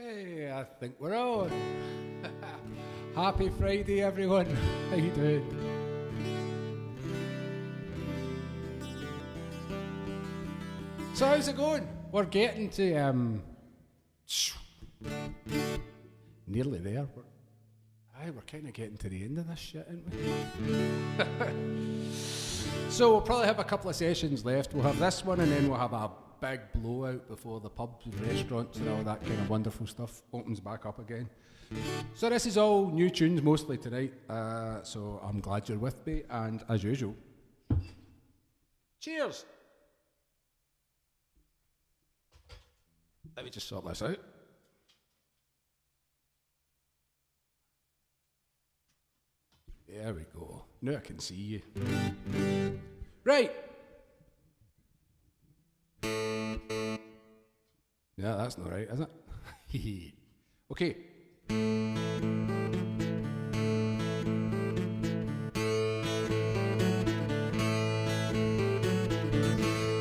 Hey, I think we're on. Happy Friday, everyone. How you doing? So how's it going? We're getting to nearly there. We're kind of getting to the end of this shit, aren't we? So we'll probably have a couple of sessions left. We'll have this one, and then we'll have a big blowout before the pubs and restaurants and all that kind of wonderful stuff opens back up again. So this is all new tunes mostly tonight, so I'm glad you're with me, and as usual, cheers! Let me just sort this out. There we go. Now I can see you. Right. Yeah, that's not right, is it? Okay.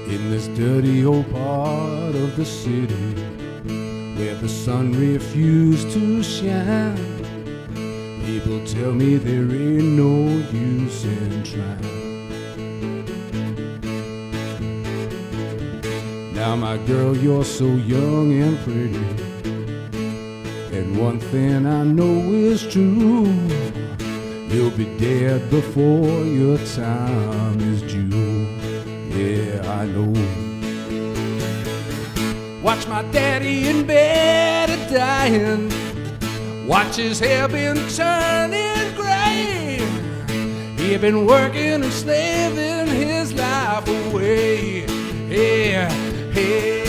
In this dirty old part of the city where the sun refused to shine, people tell me there ain't no use in trying. Now my girl, you're so young and pretty, and one thing I know is true, you'll be dead before your time is due. Yeah, I know. Watch my daddy in bed a-dying, watch his hair been turning gray. He been working and slaving his life away. Yeah, hey,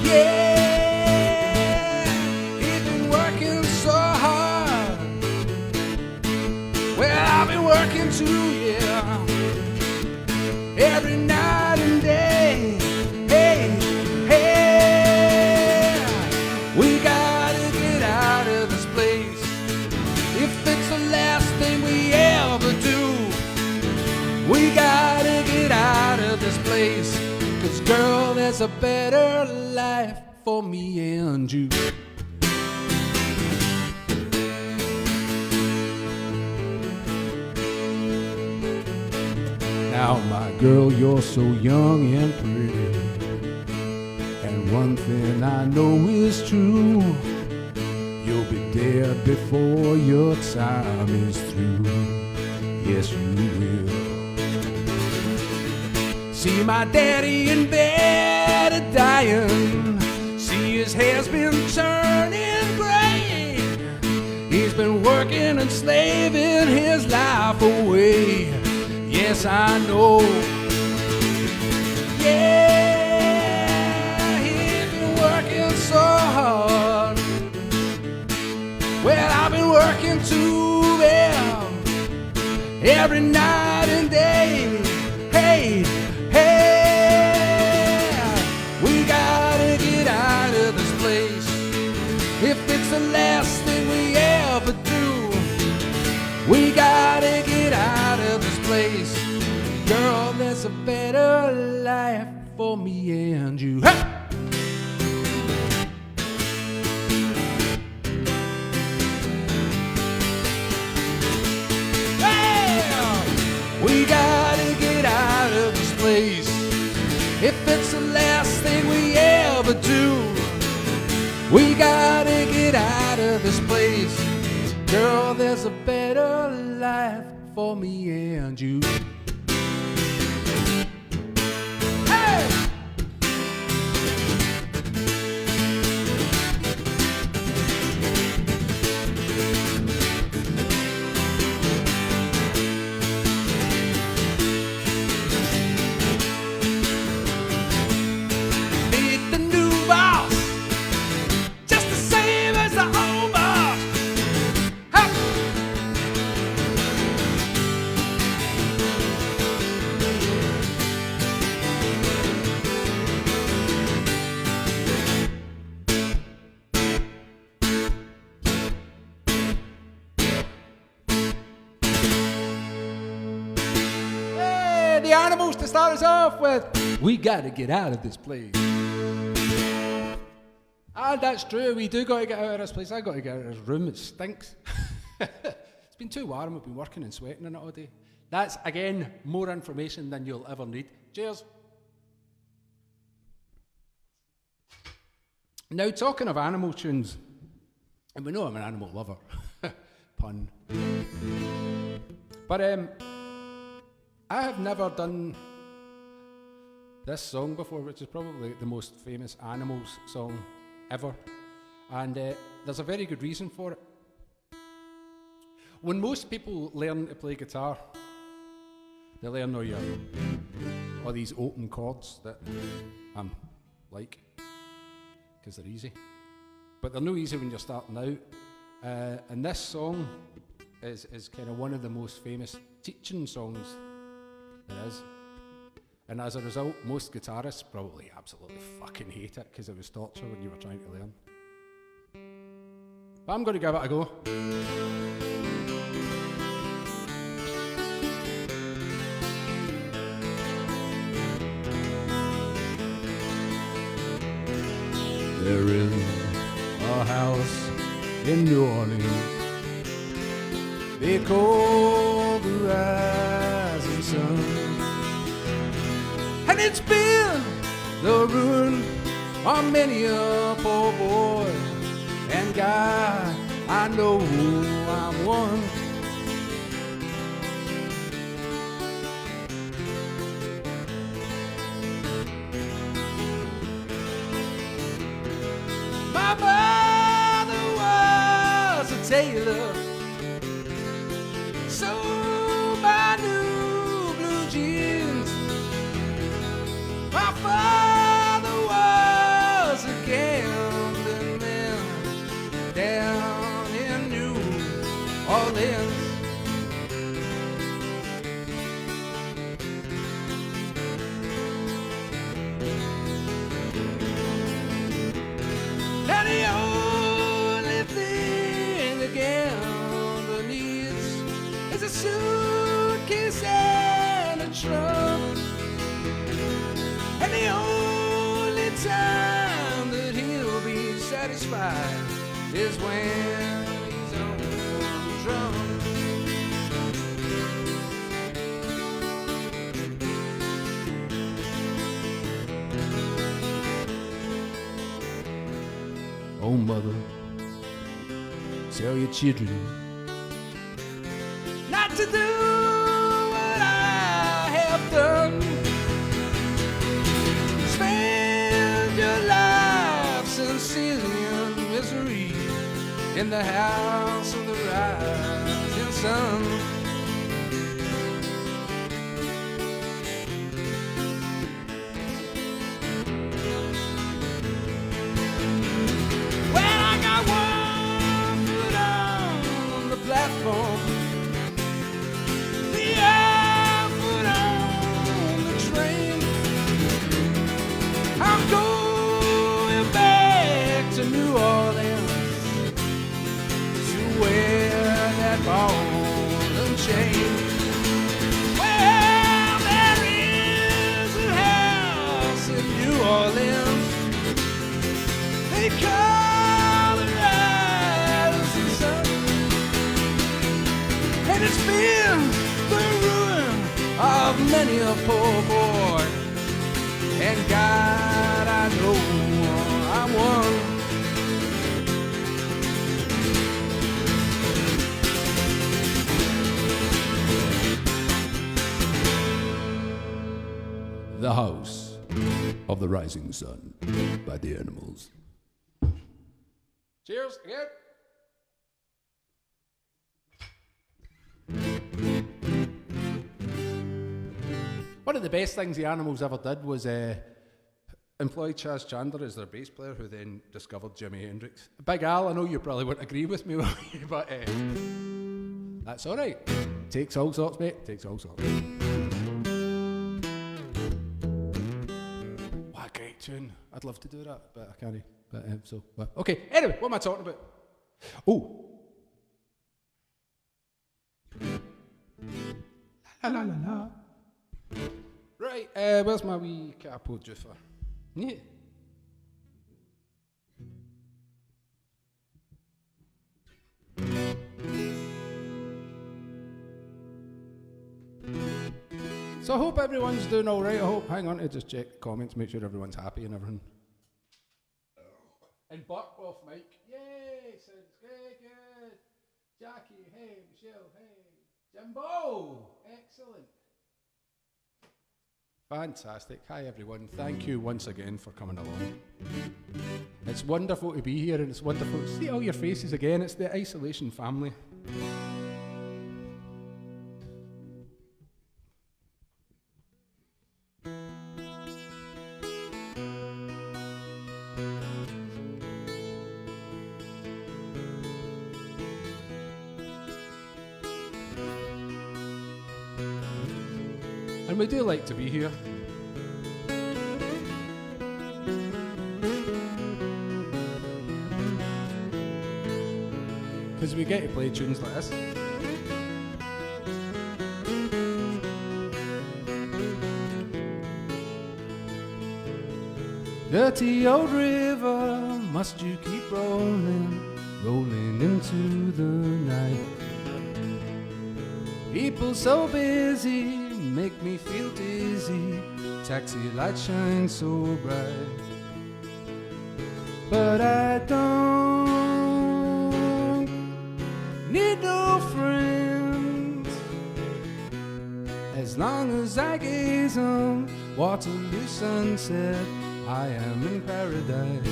yeah. He's been working so hard. Well, I've been working too, yeah. Every night and day. Hey, hey. We gotta get out of this place. If it's the last thing we ever do, we gotta get out of this place. 'Cause girl, there's a better life for me and you. Now my girl, you're so young and pretty, and one thing I know is true, you'll be dead before your time is through. Yes, you will. See my daddy in bed a-dying, see his hair's been turning gray. He's been working and slaving his life away. Yes, I know. Yeah, he's been working so hard. Well, I've been working too, well, every night and day. Hey, hey, we gotta get out of this place. If it's the last thing we ever do, we gotta get out of this place. Girl, there's a better life for me and you. Hey! We gotta get out of this place. If it's the last thing we ever do, we gotta get out of this place. Girl, there's a better life for me and you. Hey! The Animals to start us off with. We gotta get out of this place. Ah, that's true. We do got to get out of this place. I got to get out of this room. It stinks. It's been too warm. I've been working and sweating in it all day. That's, again, more information than you'll ever need. Cheers. Now, talking of animal tunes, and we know I'm an animal lover. Pun. But I have never done this song before, which is probably the most famous Animals song ever. And there's a very good reason for it. When most people learn to play guitar, they learn all these open chords that I'm like, because they're easy. But they're no easy when you're starting out. And this song is kind of one of the most famous teaching songs there is. And as a result, most guitarists probably absolutely fucking hate it because it was torture when you were trying to learn. But I'm going to give it a go. There is a house in New Orleans they call the rising sun, and it's been the ruin of many a poor boy. And God, I know I'm one. My mother was a tailor, sold my new blue jeans. My father was a gambling man down in New Orleans. Now the only thing a gambler needs is a suitcase and a trunk. And the only time that he'll be satisfied is when he's on the drum. Oh, mother, tell your children not to do what I have done. Spend your lives in sin and misery in the house of the rising sun. Well, I got one foot on the platform, the other foot on the train. I'm going back to New Orleans to wear that ball and chain. Well, there is a house in New Orleans they call the rising sun, and it's been the ruin of many a poor boy. And God, I know I'm one. The House of the Rising Sun by the Animals. Cheers again. One of the best things the Animals ever did was employ Chas Chandler as their bass player, who then discovered Jimi Hendrix. Big Al, I know you probably wouldn't agree with me, but that's all right. Takes all sorts, mate. Takes all sorts. What a great tune. I'd love to do that, but I can't. But okay. Anyway, what am I talking about? Oh. La la la la. Right, where's my wee capo juffer? Yeah. So I hope everyone's doing all right. I hope. Hang on to just check the comments, make sure everyone's happy and everything. And Buck off mic. Yay! Sounds good. Jackie, hey. Michelle, hey. Jimbo, excellent. Fantastic. Hi everyone. Thank you once again for coming along. It's wonderful to be here and it's wonderful to see all your faces again. It's the Isolation family. And we do like to be here. Because we get to play tunes like this. Dirty old river, must you keep rolling, rolling into the night? People so busy, make me feel dizzy, taxi lights shine so bright. But I don't need no friends, as long as I gaze on Waterloo sunset, I am in paradise.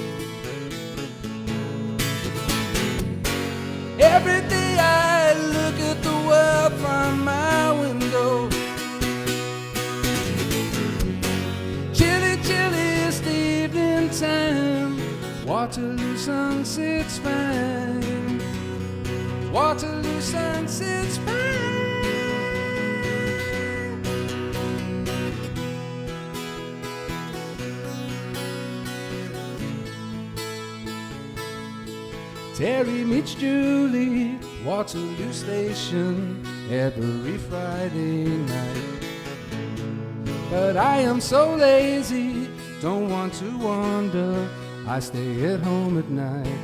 Every day I look at the world from my window. Chilly, chilliest evening time. Waterloo sunset's fine. Waterloo sunset's fine. Terry meets Julie, Waterloo Station, every Friday night. But I am so lazy, don't want to wander, I stay at home at night.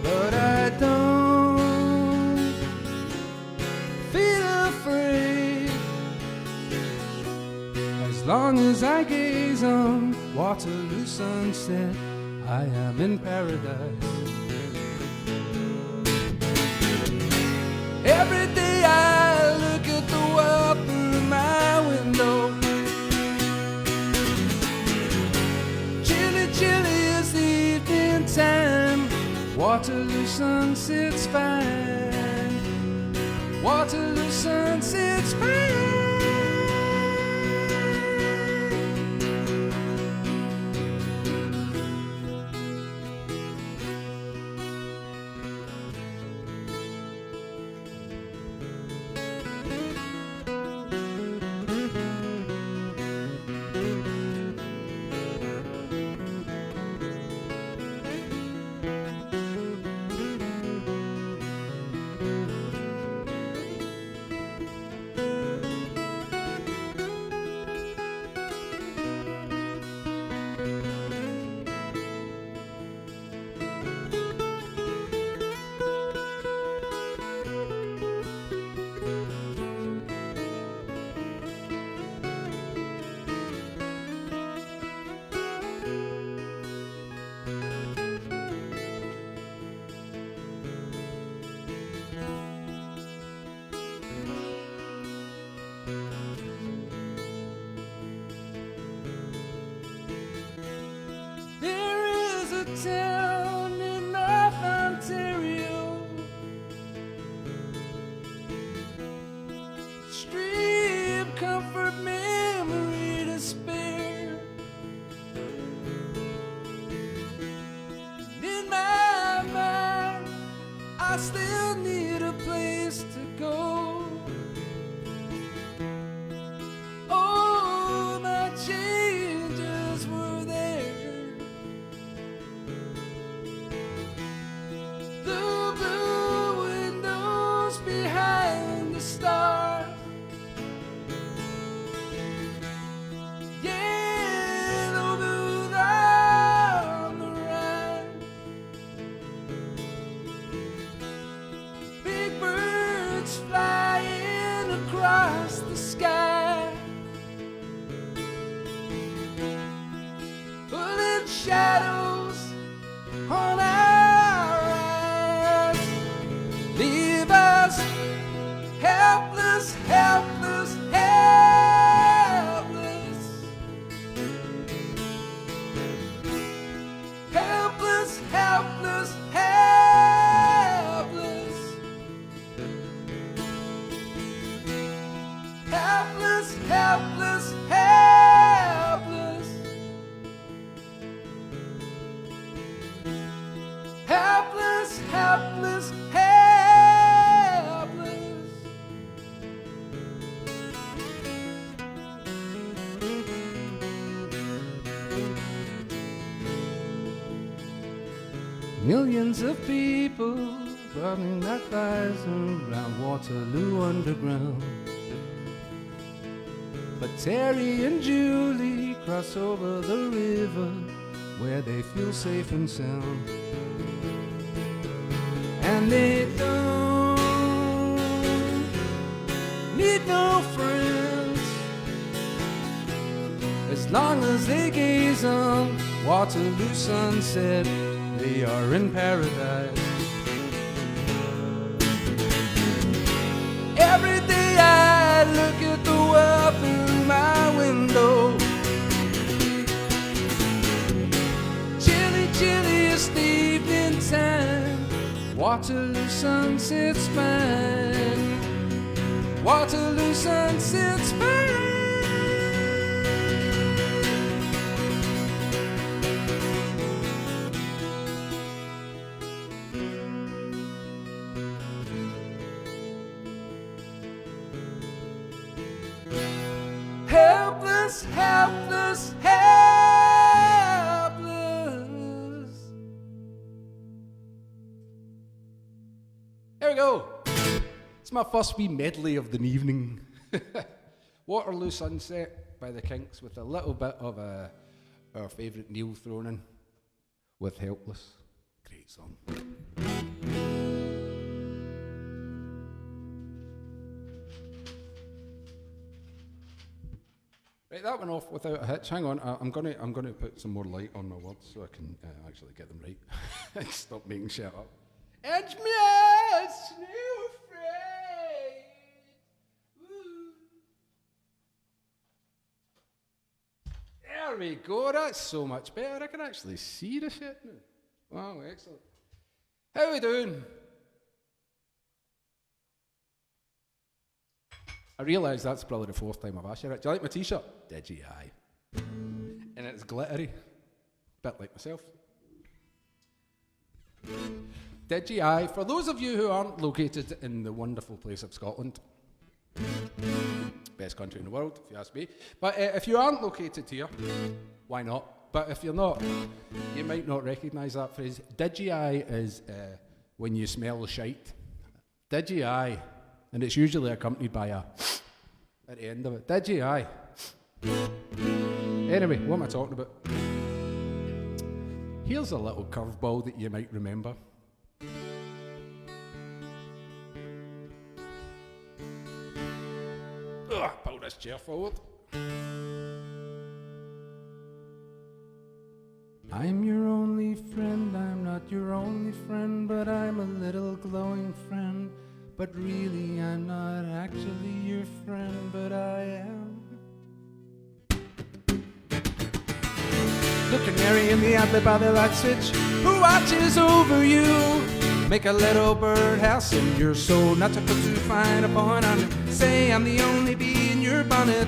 But I don't feel afraid, as long as I gaze on Waterloo sunset, I am in paradise. Every day I look at the world through my window. Chilly, chilly is the evening time. Waterloo sunset's fine. Waterloo sunset's fine. Town in North Ontario, stream, comfort, memory to spare. In my mind, I still need a place to go. Oh, my changes were there. shadows on our eyes. Leave us helpless, helpless, helpless. Helpless, helpless, helpless. Helpless, helpless, helpless. Helpless, helpless, helpless. Millions of people burning their fires around Waterloo Underground. But Terry and Julie cross over the river where they feel safe and sound. And they don't need no friends as long as they gaze on Waterloo sunset. They are in paradise. Every day I look at the world through my window. Chilly, chilliest evening time. Waterloo sunset's fine. Waterloo sunset's fine. Helpless, helpless, helpless. There we go. It's my first wee medley of the evening. Waterloo Sunset by the Kinks with a little bit of our favourite Neil thrown in with Helpless. Great song. Right, that went off without a hitch. Hang on, I'm gonna put some more light on my words so I can actually get them right. Stop making shit up. It's me, Snow Afraid. There we go. That's so much better. I can actually see the shit now. Wow, excellent. How we doing? I realise that's probably the fourth time I've asked you that. Do you like my t-shirt? Did you? Aye. And it's glittery. Bit like myself. Did you? Aye. For those of you who aren't located in the wonderful place of Scotland, best country in the world, if you ask me. But if you aren't located here, why not? But if you're not, you might not recognise that phrase. Did you? Aye is when you smell shite. Did you? Aye. And it's usually accompanied by a at the end of it. Did you? Aye. Anyway, what am I talking about? Here's a little curveball that you might remember. Ugh, pull this chair forward. I'm your only friend, I'm not your only friend, but I'm a little glowing friend. But really I'm not actually your friend, but I am. The canary in the attic by the light switch, who watches over you. Make a little birdhouse in your soul, not to put too fine a point on it. Say I'm the only bee in your bonnet.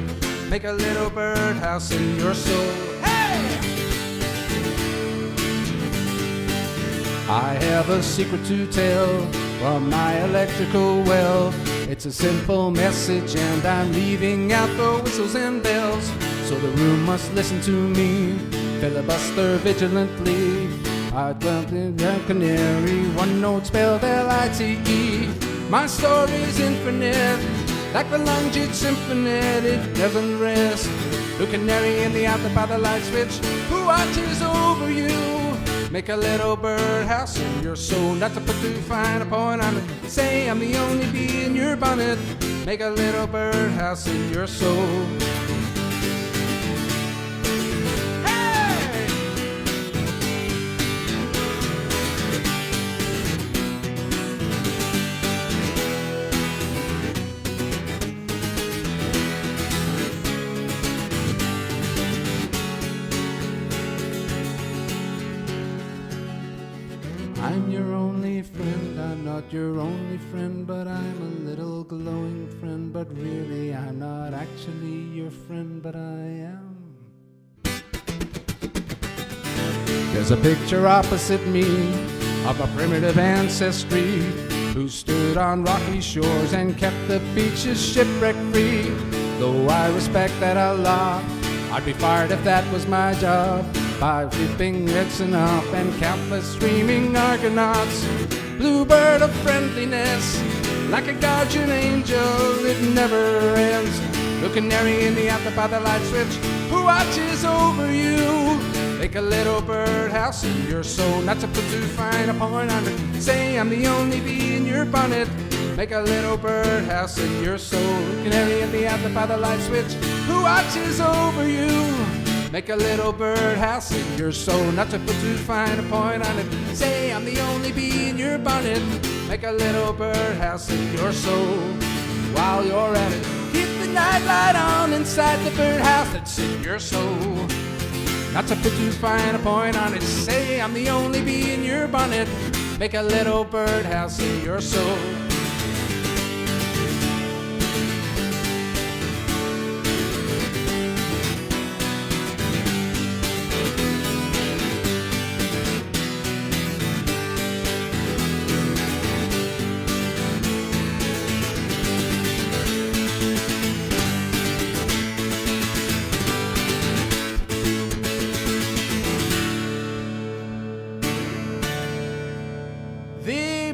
Make a little birdhouse in your soul. Hey! I have a secret to tell from my electrical well. It's a simple message and I'm leaving out the whistles and bells. So the room must listen to me, filibuster vigilantly. I dwelt in the canary, one note spelled L-I-T-E. My story's infinite, like the Lungit Symphony, it doesn't rest. The canary in the attic by the light switch, who watches over you. Make a little birdhouse in your soul, not to put too fine a point on it. Say I'm the only bee in your bonnet. Make a little birdhouse in your soul. Hey! not your only friend, but I'm a little glowing friend. But really, I'm not actually your friend, but I am. There's a picture opposite me of a primitive ancestry who stood on rocky shores and kept the beaches shipwreck-free. Though I respect that a lot, I'd be fired if that was my job. By flipping Edson up and countless screaming Argonauts. Bluebird of friendliness, like a guardian angel, it never ends. The canary in the apple by the light switch, who watches over you. Make a little birdhouse in your soul, not to put too fine a point on it. Say I'm the only bee in your bonnet. Make a little birdhouse in your soul. Canary in the apple by the light switch, who watches over you. Make a little birdhouse in your soul, not to put too fine a point on it. Say I'm the only bee in your bonnet. Make a little birdhouse in your soul. While you're at it, keep the nightlight on inside the birdhouse that's in your soul. Not to put too fine a point on it. Say I'm the only bee in your bonnet. Make a little birdhouse in your soul.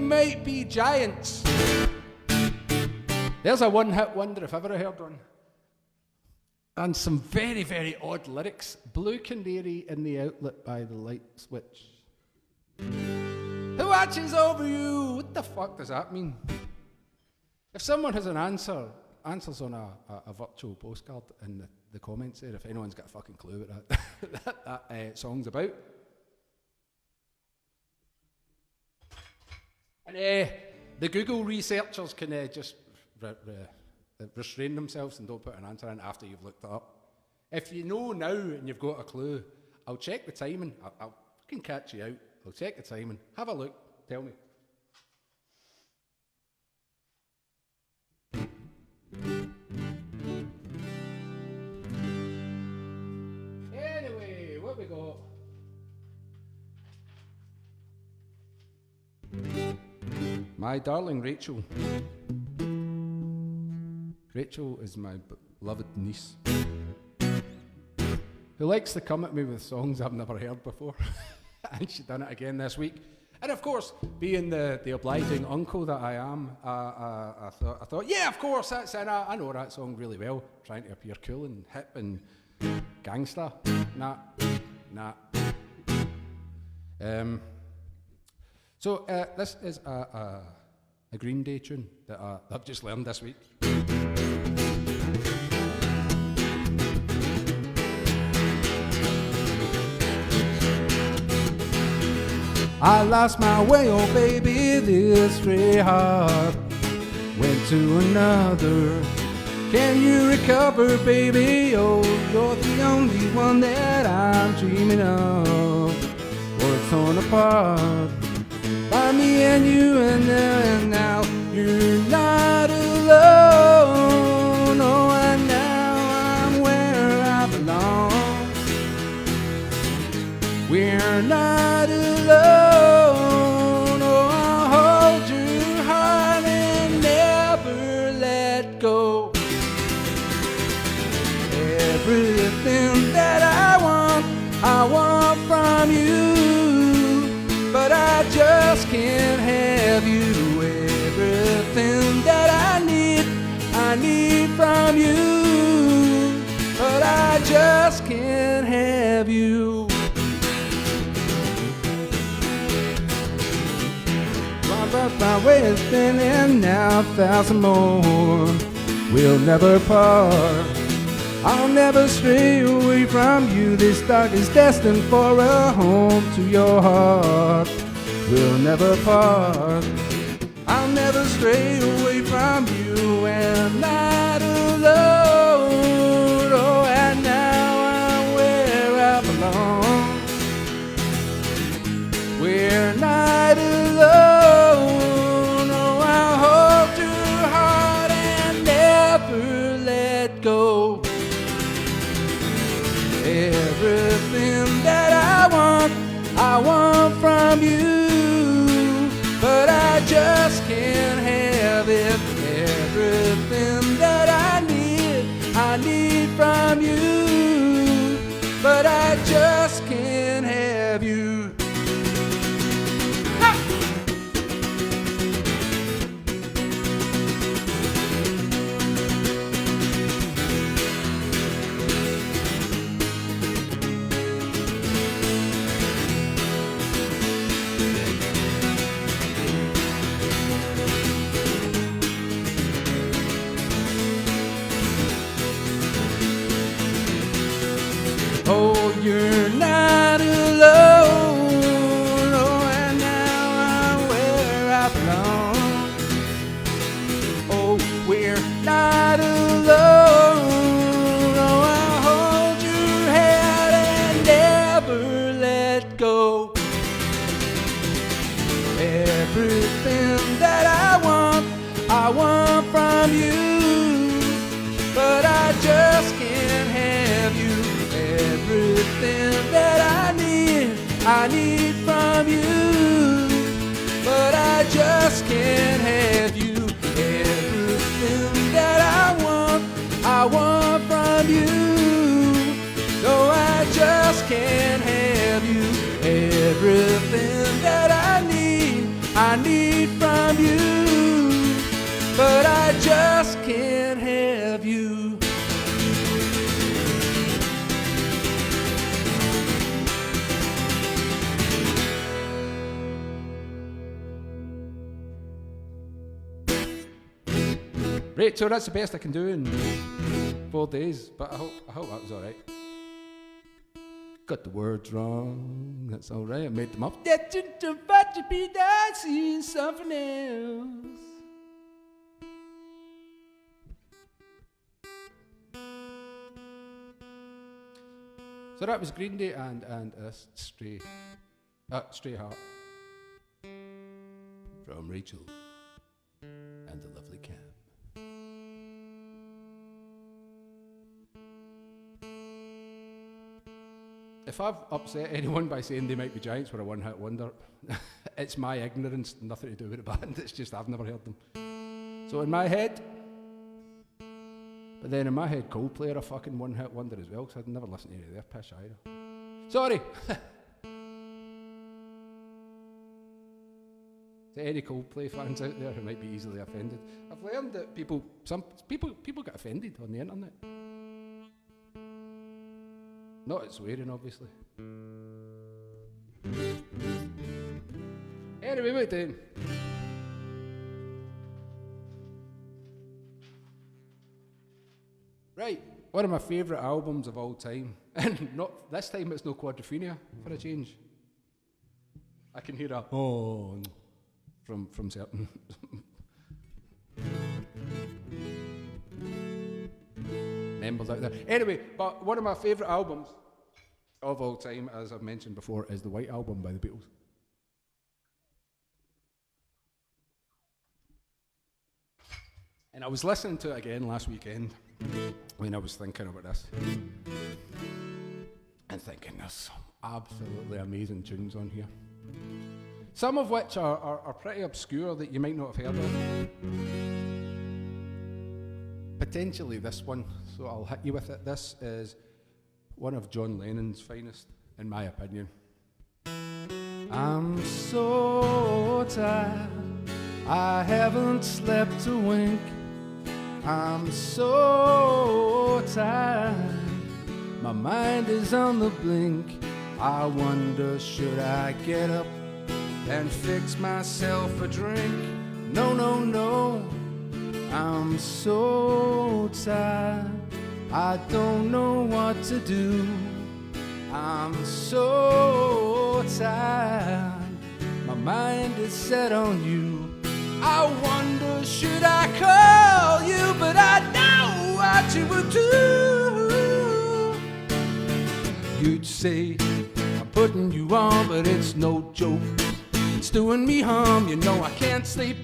Might be giants. There's a one-hit wonder if I've ever heard one. And some very, very odd lyrics. Blue canary in the outlet by the light switch. Who watches over you? What the fuck does that mean? If someone has an answers on a virtual postcard in the comments there, if anyone's got a fucking clue what that song's about. And the Google researchers can just restrain themselves and don't put an answer in after you've looked it up. If you know now and you've got a clue, I'll check the timing. I'll fucking catch you out. I'll check the timing. Have a look. Tell me. Anyway, what we got? My darling Rachel. Rachel is my beloved niece, who likes to come at me with songs I've never heard before. And she done it again this week. And of course, being the obliging uncle that I am, I thought, yeah, of course, that's it. I know that song really well. Trying to appear cool and hip and gangster. Nah. So this is a Green Day tune that I've just learned this week. I lost my way, oh baby, this stray heart went to another. Can you recover, baby? Oh, you're the only one that I'm dreaming of. We're torn apart by me and you, and now you're not alone. Oh, and now I'm where I belong. We're not alone. Oh, I'll hold your heart and never let go. Everything that I want from you, but I just can't have you. Everything that I need from you, but I just can't have you. But my way is spinning now, 1,000 more. We'll never part. I'll never stray away from you. This dog is destined for a home to your heart. We'll never part. I'll never stray away from you, and not alone. Oh, and now I'm where I belong. We're not alone. Everything that I want from you, but I just can't have it. Everything that I need from you, but I just can't have you. Oh, you're not alone. Oh, and now I'm where I belong. Oh, we're not alone. Oh, I'll hold your hand and never let go. Everything that I want from you, but I just can't have you. Everything that I need from you, but I just can't have you. Everything that I want from you, no, I just can't have you. Everything that I need from you, but I just can't have you. Right, so that's the best I can do in 4 days, but I hope that was alright. Got the words wrong, that's alright, I made them up. That's about to be dancing something else. So that was Green Day and Stray Heart from Rachel and the Lovely Cam. If I've upset anyone by saying They Might Be Giants were a one-hit wonder, it's my ignorance, nothing to do with the band, it's just I've never heard them. So in my head, but then in my head, Coldplay are a fucking one-hit wonder as well, because I'd never listened to any of their piss either. Sorry! To any Coldplay fans out there who might be easily offended, I've learned that some people get offended on the internet. Not at swearing, obviously. Anyway, what then? Right, one of my favourite albums of all time, and not this time it's no Quadrophenia for a change. I can hear a oh from certain members out there. Anyway, but one of my favourite albums of all time, as I've mentioned before, is the White Album by the Beatles. And I was listening to it again last weekend when I was thinking about this. And thinking there's some absolutely amazing tunes on here. Some of which are pretty obscure that you might not have heard of. Potentially this one, so I'll hit you with it. This is one of John Lennon's finest, in my opinion. I'm so tired, I haven't slept a wink. I'm so tired, my mind is on the blink. I wonder, should I get up and fix myself a drink? No, no, no, I'm so tired, I don't know what to do. I'm so tired, my mind is set on you. I wonder, should I call you? But I know what you would do. You'd say, I'm putting you on, but it's no joke. It's doing me harm, you know I can't sleep,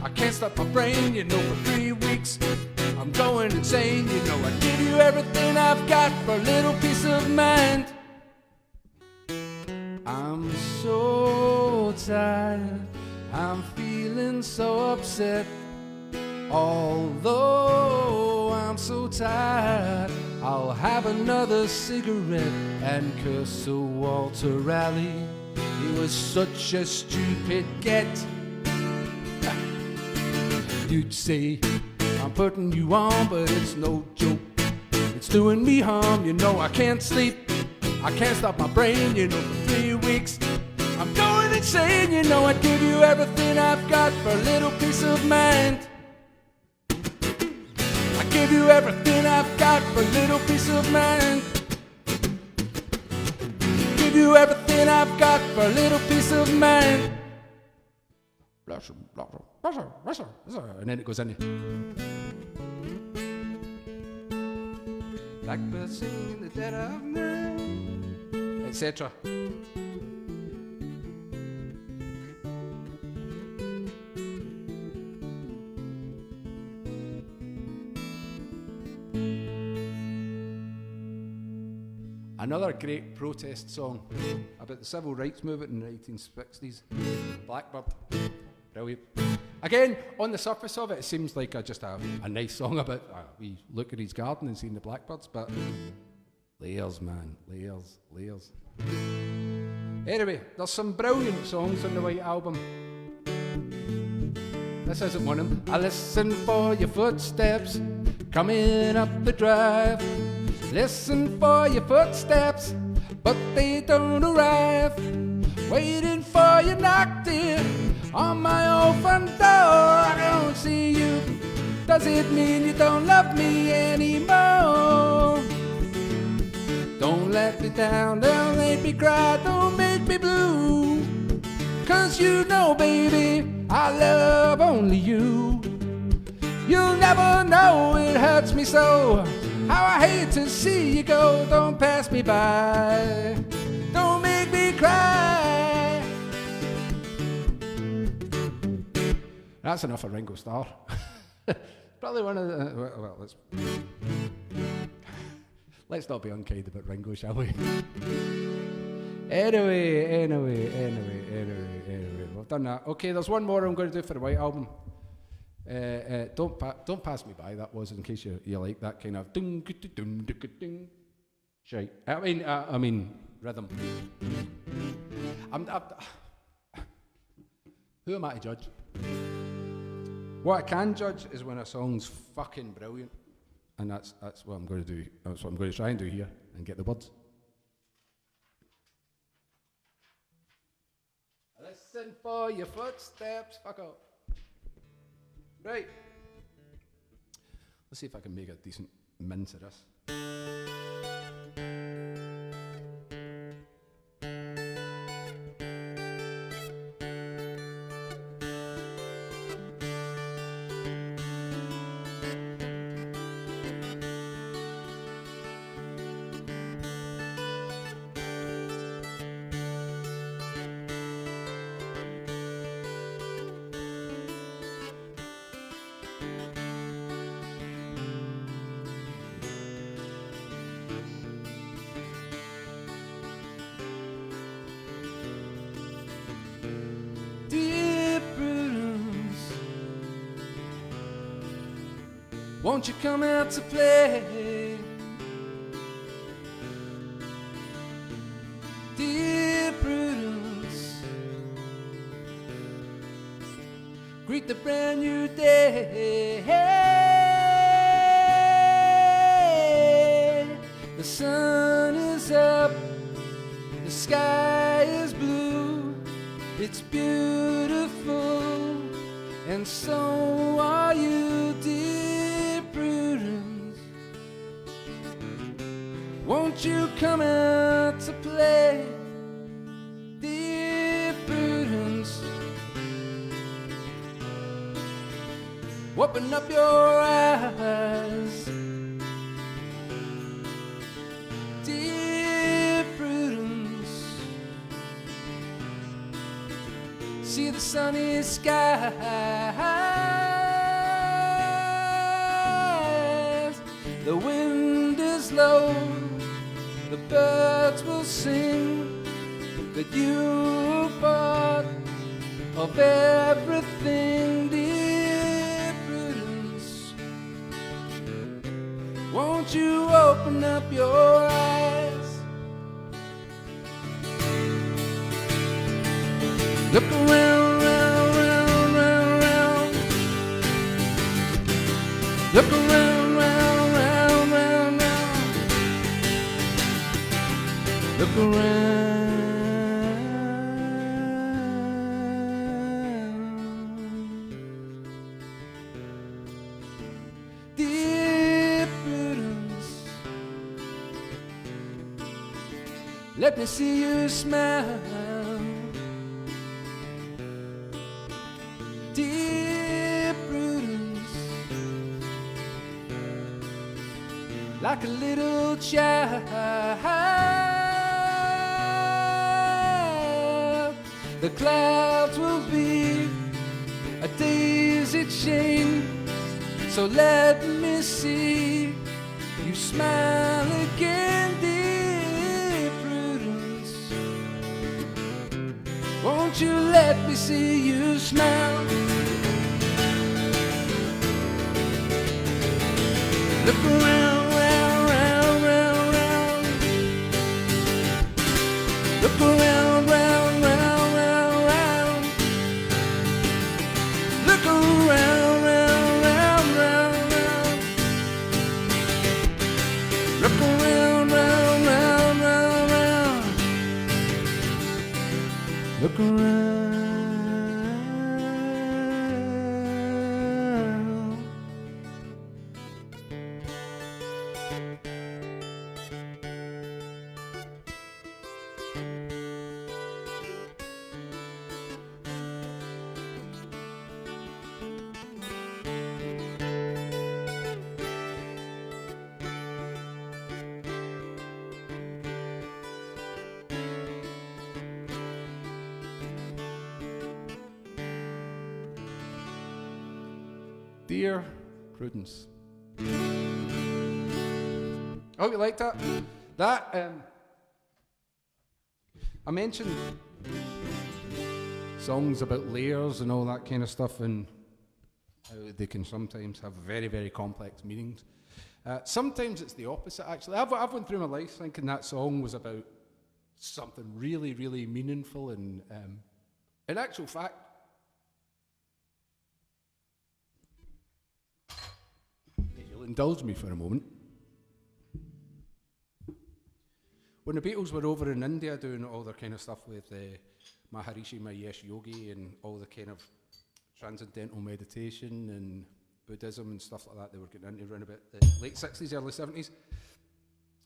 I can't stop my brain, you know, for 3 weeks. I'm going insane. You know I'd give you everything I've got for a little peace of mind. I'm so tired, I'm feeling so upset. Although I'm so tired, I'll have another cigarette and curse to Walter Raleigh. He was such a stupid get. You'd say I'm putting you on, but it's no joke. It's doing me harm, you know I can't sleep. I can't stop my brain, you know, for 3 weeks. I'm going insane, you know I'd give you everything I've got for a little peace of mind. I give you everything I've got for a little peace of mind. Give you everything I've got for a little peace of mind. And then it goes in. Blackbird singing in the dead of night, etc. Another great protest song about the civil rights movement in the 1860s, Blackbird. Brilliant. Again, on the surface of it, it seems like just a nice song about we look at his garden and seeing the blackbirds, but layers, man, layers. Anyway, there's some brilliant songs on the White Album. This isn't one of them. I listen for your footsteps coming up the drive. Listen for your footsteps, but they don't arrive. Waiting for your knock, dear, on my old front door. I don't see you. Does it mean you don't love me anymore? Don't let me down, don't make me cry, don't make me blue. 'Cause you know, baby, I love only you. You'll never know it hurts me so, how I hate to see you go. Don't pass me by, don't make me cry. That's enough of Ringo Starr. Probably one of the... well, let's not be unkind about Ringo, shall we? Anyway, we've done that. Okay, there's one more I'm going to do for the White Album. Don't pass me by, that was, in case you like that kind of ding ding ding shite. I mean rhythm. Who am I to judge? What I can judge is when a song's fucking brilliant, and that's what I'm going to do. That's what I'm going to try and do here and get the words. Listen for your footsteps. Fuck up. Right. Let's see if I can make a decent mince of this. Won't you come out to play? Dear Prudence, greet the brand new day. The sun is up, the sky is blue, it's beautiful, and so are you, dear. Won't you come out to play, dear Prudence? Open up your eyes, dear Prudence. See the sunny sky. The wind is low, the birds will sing, that you're part of everything, dear Prudence. Won't you open up your eyes? Look around, round, round, round, round. Look around, round, round, round, round. Look around. Dear Prudence, let me see you smile. Dear Prudence, like a little child, the clouds will be a daisy chain, so let me see you smile again, dear Prudence. Won't you let me see you smile? Look around, round, round, round, round. Look around, round, round, round, round. Look around, round, round, round, round. Look around, round, round, round, round. Look around. Dear Prudence. Oh, you like that? That, I mentioned songs about layers and all that kind of stuff, and how they can sometimes have very, very complex meanings. Sometimes it's the opposite, actually. I've went through my life thinking that song was about something really, really meaningful, and in actual fact, if you'll indulge me for a moment, when the Beatles were over in India doing all their kind of stuff with Maharishi Mahesh Yogi and all the kind of transcendental meditation and Buddhism and stuff like that they were getting into around about the late 60s, early 70s.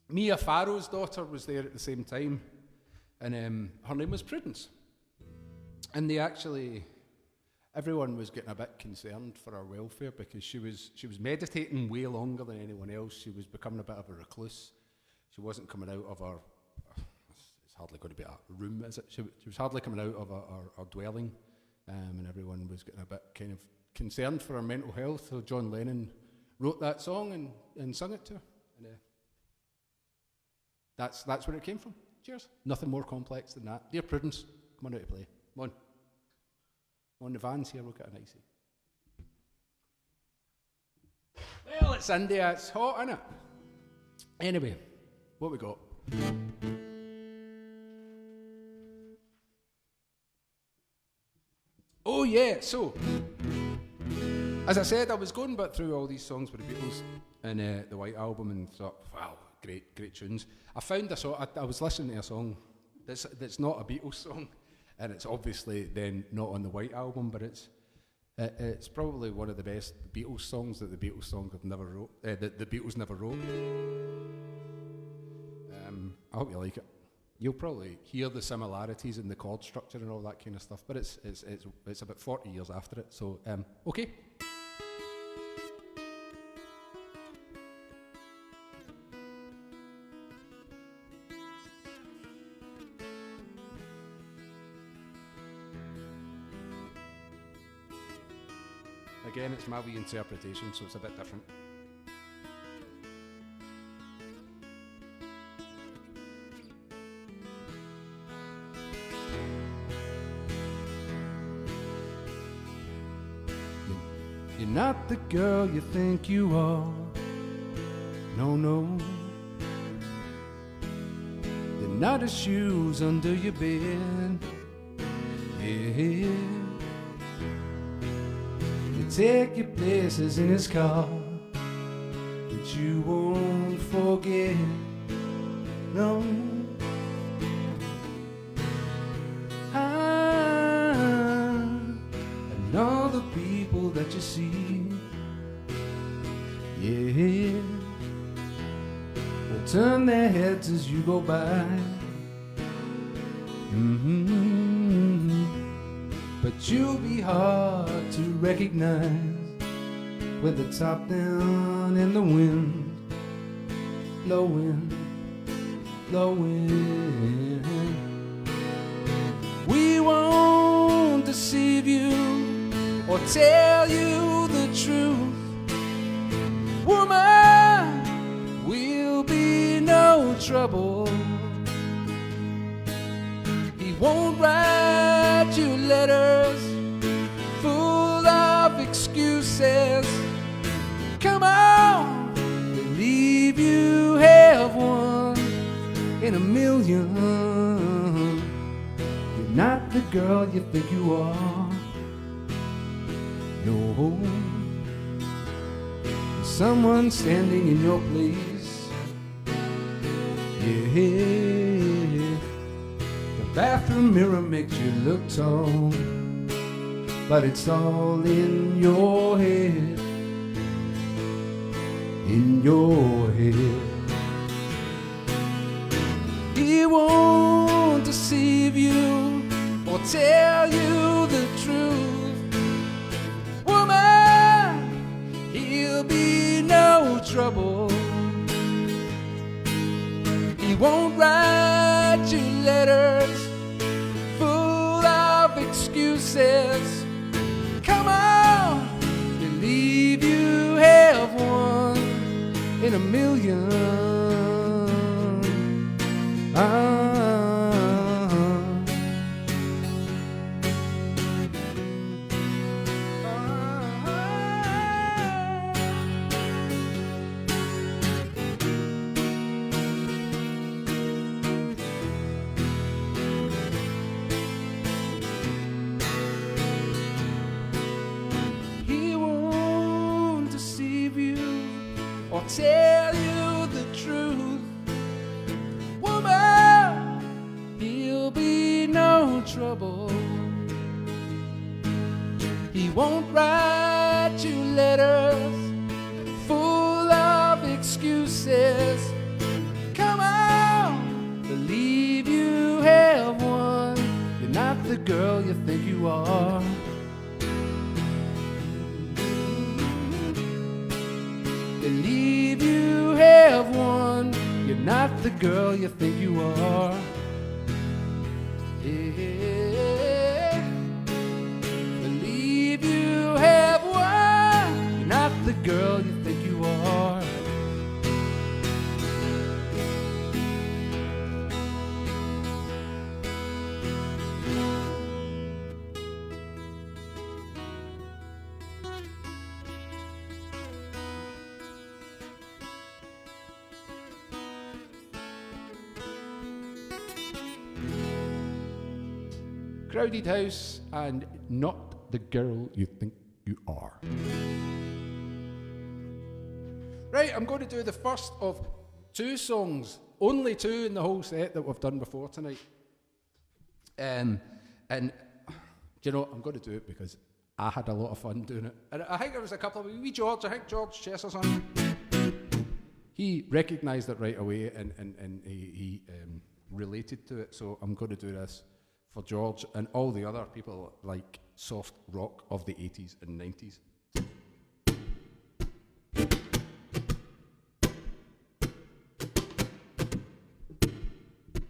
Mia Farrow's daughter was there at the same time, and her name was Prudence. And they actually, everyone was getting a bit concerned for her welfare because she was meditating way longer than anyone else. She was becoming a bit of a recluse. She wasn't coming out of her, it's hardly going to be a room, is it? She was hardly coming out of her dwelling, and everyone was getting a bit kind of concerned for her mental health. So John Lennon wrote that song and sung it to her. And that's where it came from. Cheers. Nothing more complex than that. Dear Prudence, come on out to play. Come on. Come on, the van's here, we'll get an icy. Well, it's India, it's hot, isn't it? Anyway, what we got? Oh yeah, so as I said, I was going back through all these songs with the Beatles and the White Album and thought, wow, great tunes. I found a song, I was listening to a song that's not a Beatles song, and it's obviously then not on the White Album, but it's probably one of the best Beatles songs that the Beatles songs have never wrote. That the Beatles never wrote. I hope you like it. You'll probably hear the similarities in the chord structure and all that kind of stuff, but it's about 40 years after it. So okay. Again, it's my wee interpretation, so it's a bit different. You're not the girl you think you are. No, no. They're not the shoes under your bed. Yeah. You take your places in his car that you won't forget. No. And all the people that you see, yeah, will turn their heads as you go by. But you'll be hard to recognize with the top down and the wind blowing, blowing. We won't deceive you or tell you the truth, woman. We'll be no trouble. He won't write you letters full of excuses. Come on, believe you have one in a million. You're not the girl you think you are. No. There's someone standing in your place. Yeah. The bathroom mirror makes you look tall, but it's all in your head. In your head. He won't deceive you or tell you the truth, woman. He'll be no trouble. He won't write you letters full of excuses. Come on, believe you have one in a million. He won't deceive you or tell you the truth, woman. He'll be no trouble. He won't write you letters full of excuses. Come on, believe you have one. You're not the girl you think you are. Believe you have one. You're not the girl you think you are. Yeah. Believe you have one. You're not the girl you think you are. Crowded House and Not the Girl You Think You Are. Right, I'm going to do the first of two songs, only two in the whole set that we've done before tonight. And you know, I'm going to do it because I had a lot of fun doing it. And I think there was a couple of wee George, I think George Chesterton, he recognised it right away and he related to it. So I'm going to do this for George and all the other people like soft rock of the 80s and 90s.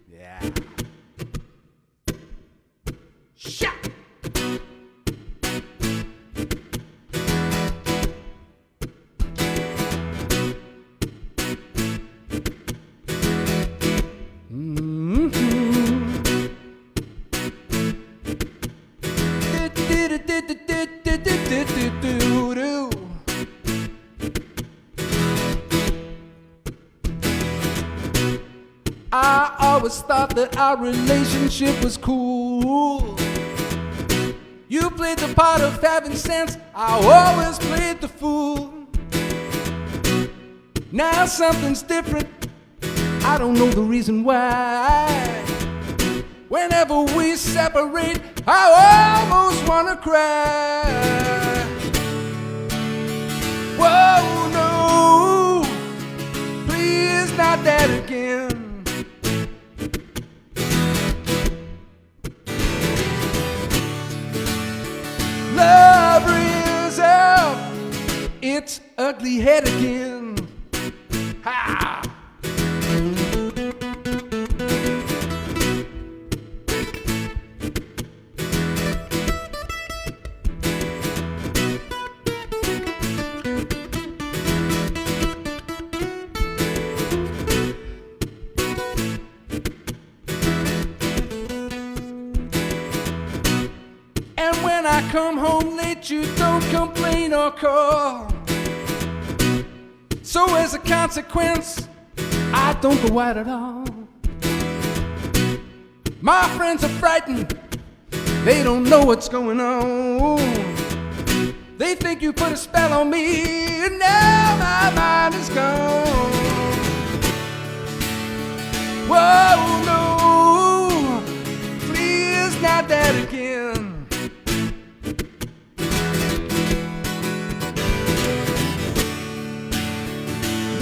Yeah. Shut! Do always thought that our relationship was cool. You played the part of having sense, I always played the fool. Now something's different, I don't know the reason why. Whenever we separate, I almost wanna cry. Whoa, no, please not that again. Love rears up its ugly head again. Ha! And when I come home late, you don't complain or call. So as a consequence, I don't go out at all. My friends are frightened, they don't know what's going on. They think you put a spell on me, and now my mind is gone. Whoa, no, please not that again.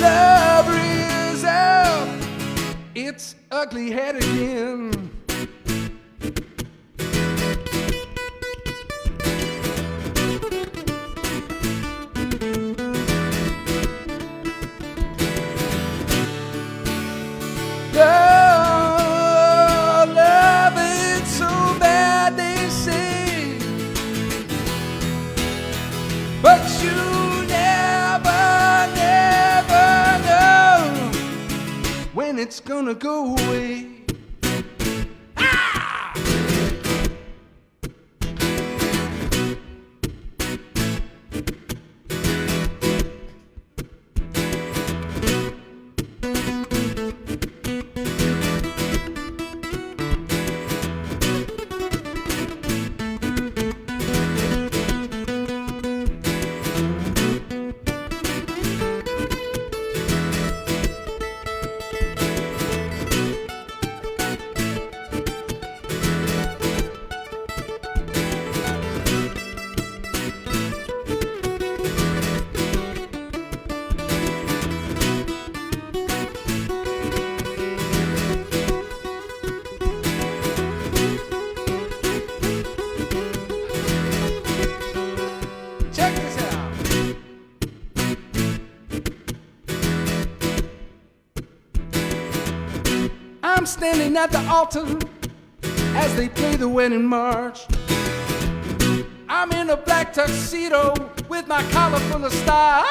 Love rears up its ugly head again. Oh, love it so bad, they say, but you never know when it's gonna go away. Ah! Check this out. I'm standing at the altar as they play the wedding march. I'm in a black tuxedo with my collar full of stars.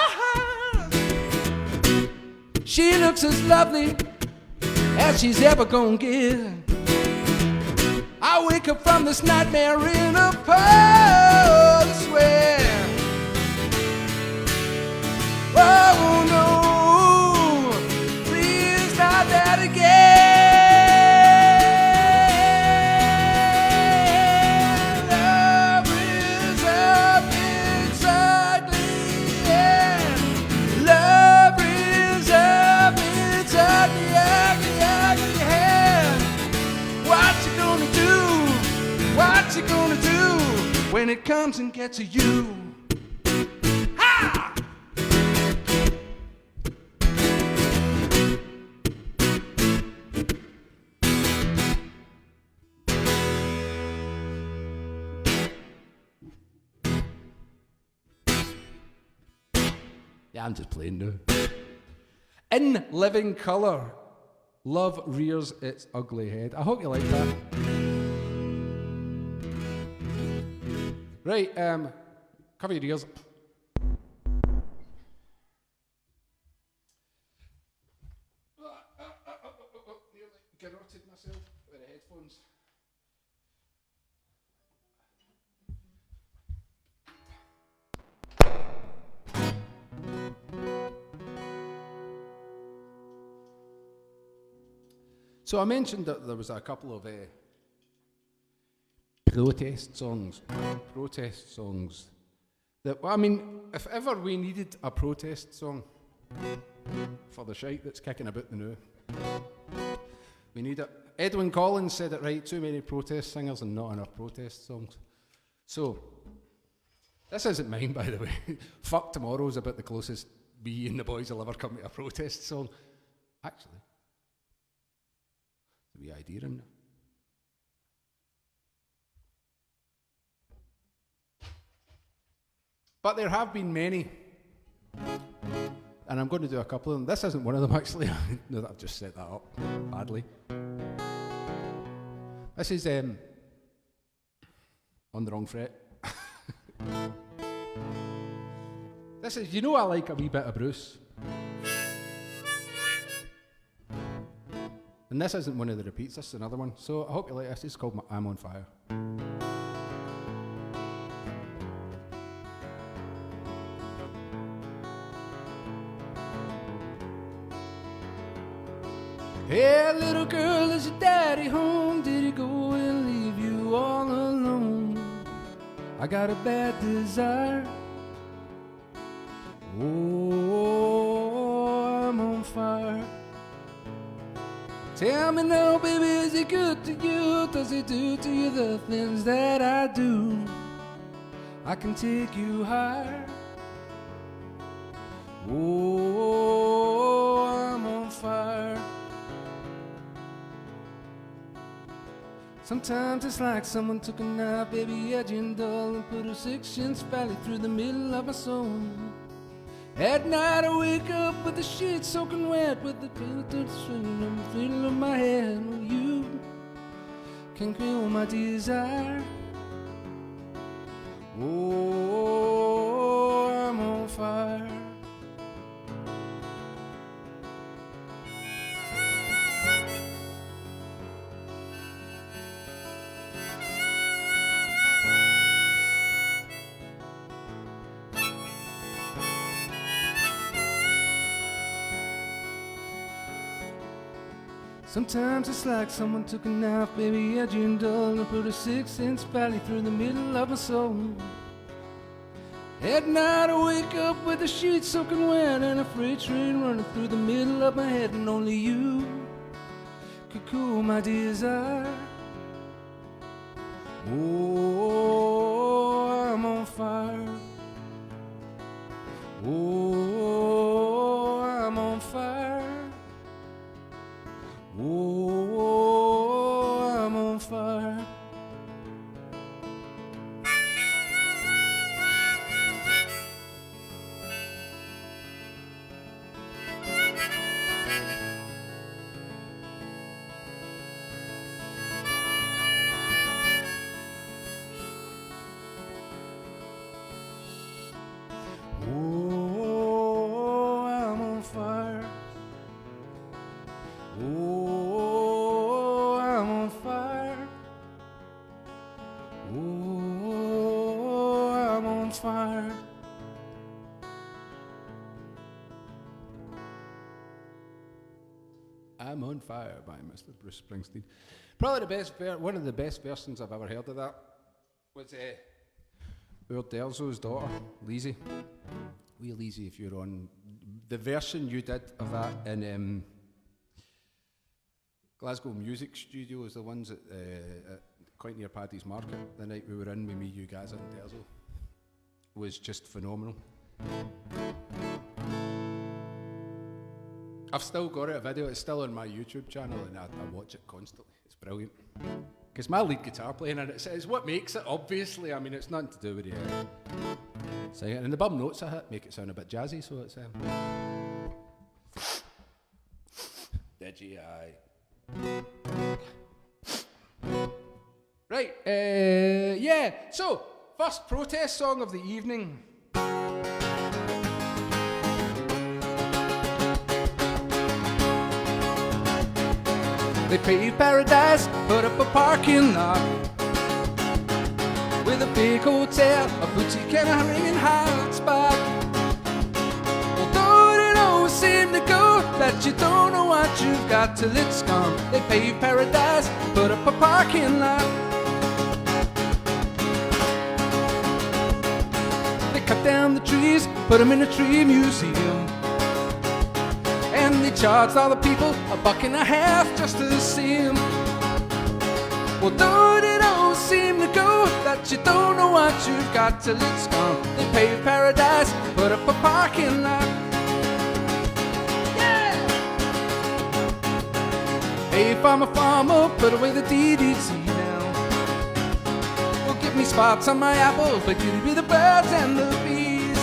She looks as lovely as she's ever gonna get. I wake up from this nightmare in a puddle of sweat. Oh no, please not that again. Love is up its ugly head. Love is up its ugly, ugly, ugly head. What you gonna do? What you gonna do when it comes and gets you? Ha! Yeah, I'm just playing now. In living colour, love rears its ugly head. I hope you like that. Right, cover your ears. Nearly garroted myself with the headphones. So I mentioned that there was a couple of protest songs. That, I mean, if ever we needed a protest song for the shite that's kicking about the now, we need it. Edwyn Collins said it right, too many protest singers and not enough protest songs. So, this isn't mine, by the way. Fuck Tomorrow's about the closest me and the boys will ever come to a protest song. Actually, it's a wee idea in there. But there have been many, and I'm going to do a couple of them. This isn't one of them, actually. No, that I've just set that up badly. This is On the Wrong Fret. This is, you know, I like a wee bit of Bruce. And this isn't one of the repeats, this is another one. So I hope you like this. It's called I'm on Fire. Hey, little girl, is your daddy home? Did he go and leave you all alone? I got a bad desire. Oh, I'm on fire. Tell me now, baby, is he good to you? Does he do to you the things that I do? I can take you higher. Oh, I'm on fire. Sometimes it's like someone took a knife, baby, edging dull, and put a 6-inch valley through the middle of my soul. At night I wake up with the sheets soaking wet, with the pillow to the swing and the thrill of my head. Well, you can kill my desire. Oh, I'm on fire. Sometimes it's like someone took a knife, baby, edging dull, and put a 6-inch valley through the middle of my soul. At night I wake up with the sheets soaking wet and a freight train running through the middle of my head, and only you could cool my desire. Oh, I'm on fire. Oh, I'm on fire. Oh, I'm on fire. Oh, I'm on fire. Oh, I'm on fire. Oh, I'm on fire. I'm on Fire by Mr. Bruce Springsteen. Probably the best, one of the best versions I've ever heard of that was Uderzo's daughter, Lizzie. Wee Lizzie, if you're on the version you did of that in Glasgow Music Studios, the ones at quite near Paddy's Market, the night we were in with me, you guys, and Derzo, was just phenomenal. I've still got it, a video, it's still on my YouTube channel, and I watch it constantly. It's brilliant. Because my lead guitar playing in it's what makes it, obviously. I mean, it's nothing to do with the singing. And the bum notes I hit make it sound a bit jazzy, so it's Digi. Right, yeah, so, first protest song of the evening. They paved paradise, put up a parking lot with a big hotel, a boutique and a ringing hot spot. Although it always seem to go that you don't know what you've got till it's gone. They pave paradise, put up a parking lot. They cut down the trees, put them in a tree museum. And they charged all the people $1.50 just to see them. Well, don't it all seem to go that you don't know what you've got till it's gone. They pave paradise, put up a parking lot. Yeah! Hey, farmer, put away the DDT now. Well, give me spots on my apples, but give me the birds and the bees.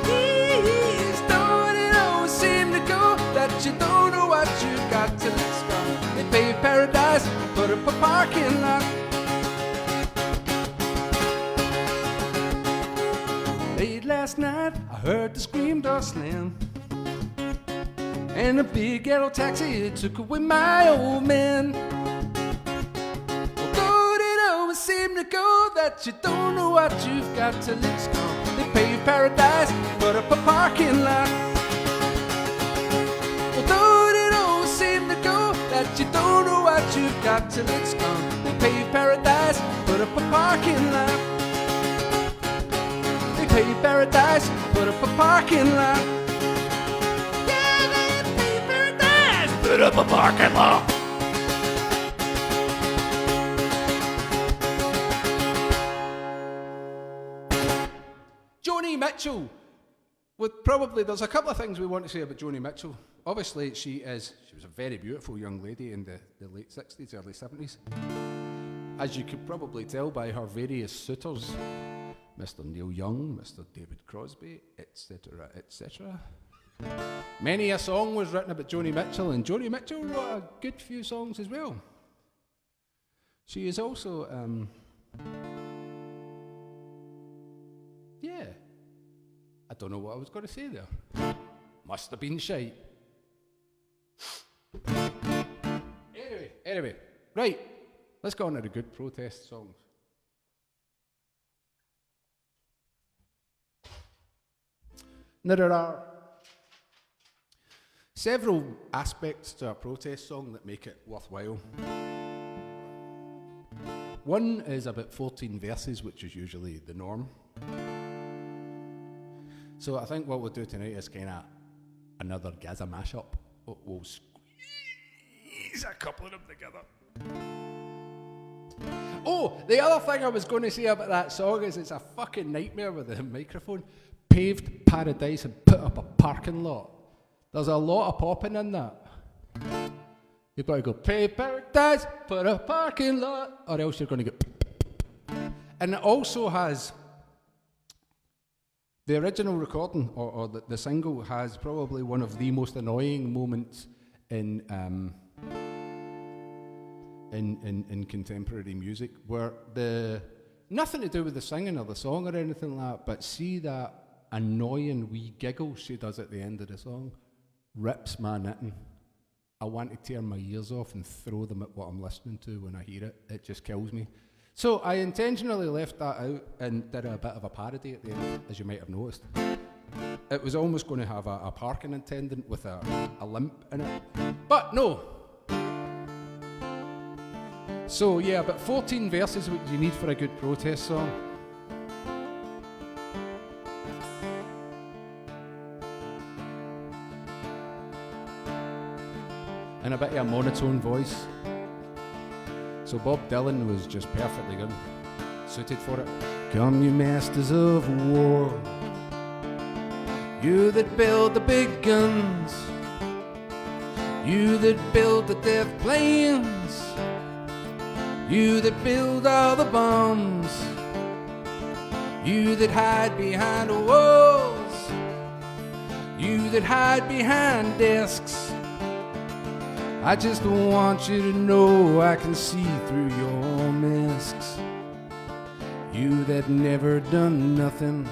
Please, don't it all seem to go that you don't know what you've got till it's gone. They pave paradise, put up a parking lot. Late last night, I heard the screen door slam, and a big yellow taxi took away my old man. Well, don't it always seem to go that you don't know what you've got till it's gone. They pave paradise, put up a parking lot. Well, don't it always seem to go that you don't know what you've got till it's gone. They pave paradise, put up a parking lot. They pave paradise, put up a parking lot. Yeah, they pave paradise, put up a parking lot. Joni Mitchell. There's a couple of things we want to say about Joni Mitchell. Obviously, she was a very beautiful young lady in the late 60s, early 70s. As you could probably tell by her various suitors, Mr. Neil Young, Mr. David Crosby, etc., etc. Many a song was written about Joni Mitchell, and Joni Mitchell wrote a good few songs as well. She is also, I don't know what I was going to say there. Must have been shite. Anyway, right, let's go on to the good protest songs. Now, there are several aspects to a protest song that make it worthwhile. One is about 14 verses, which is usually the norm. So I think what we'll do tonight is kind of another Gaza mashup. We'll squeeze a couple of them together. Oh, the other thing I was going to say about that song is it's a fucking nightmare with the microphone. Paved paradise and put up a parking lot. There's a lot of popping in that. You've got to go, paved paradise, put a parking lot, or else you're going to get... And it also has... The original recording, or the single, has probably one of the most annoying moments in contemporary music, where nothing to do with the singing or the song or anything like that, but see that annoying wee giggle she does at the end of the song, rips my knitting. I want to tear my ears off and throw them at what I'm listening to when I hear it. It just kills me. So I intentionally left that out and did a bit of a parody at the end, as you might have noticed. It was almost going to have a parking attendant with a limp in it, but no. So yeah, about 14 verses what you need for a good protest song. And a bit of a monotone voice. So Bob Dylan was just perfectly good, suited for it. Come you masters of war, you that build the big guns, you that build the death planes, you that build all the bombs, you that hide behind walls, you that hide behind desks. I just want you to know I can see through your masks. You that never done nothing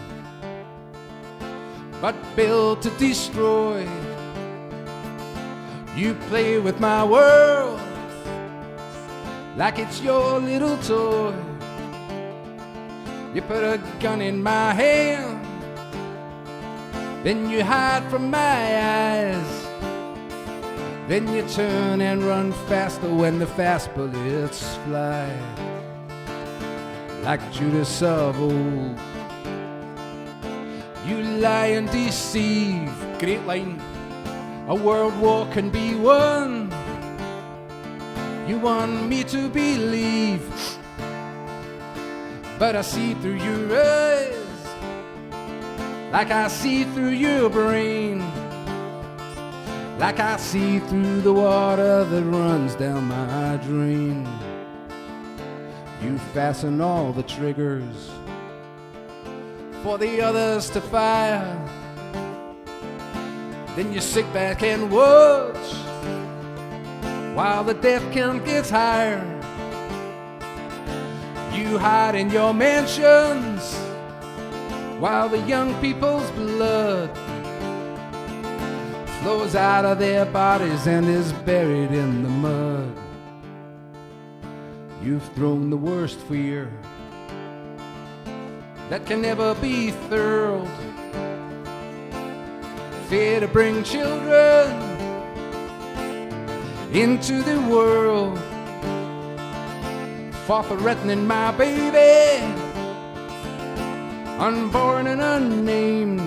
but build to destroy. You play with my world like it's your little toy. You put a gun in my hand then you hide from my eyes. Then you turn and run faster when the fast bullets fly. Like Judas of old, you lie and deceive. Great line. A world war can be won. You want me to believe, but I see through your eyes, like I see through your brain, like I see through the water that runs down my drain. You fasten all the triggers for the others to fire. Then you sit back and watch while the death count gets higher. You hide in your mansions while the young people's blood flows out of their bodies and is buried in the mud. You've thrown the worst fear that can never be furled. Fear to bring children into the world, for threatening my baby, unborn and unnamed.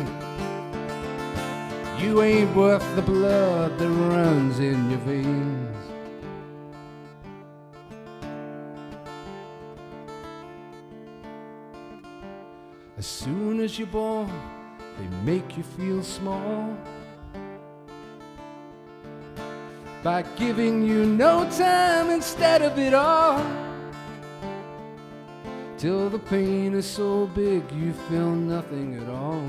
You ain't worth the blood that runs in your veins. As soon as you're born, they make you feel small by giving you no time instead of it all, till the pain is so big you feel nothing at all.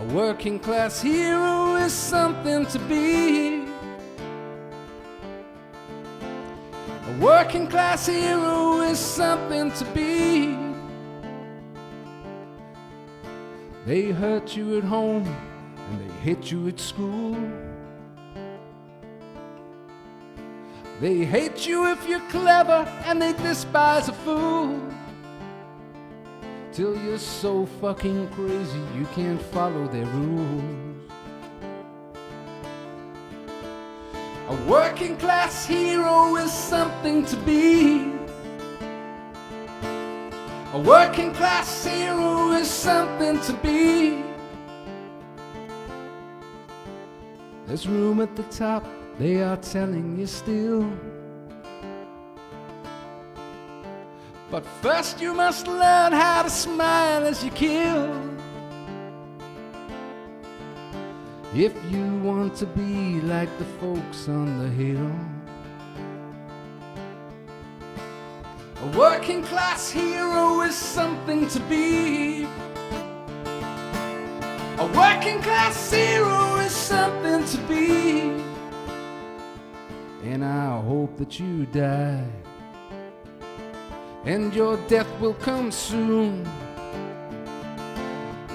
A working class hero is something to be. A working class hero is something to be. They hurt you at home and they hate you at school. They hate you if you're clever and they despise a fool, till you're so fucking crazy you can't follow their rules. A working class hero is something to be. A working class hero is something to be. There's room at the top, they are telling you still. But first you must learn how to smile as you kill, if you want to be like the folks on the hill. A working class hero is something to be. A working class hero is something to be. And I hope that you die, and your death will come soon.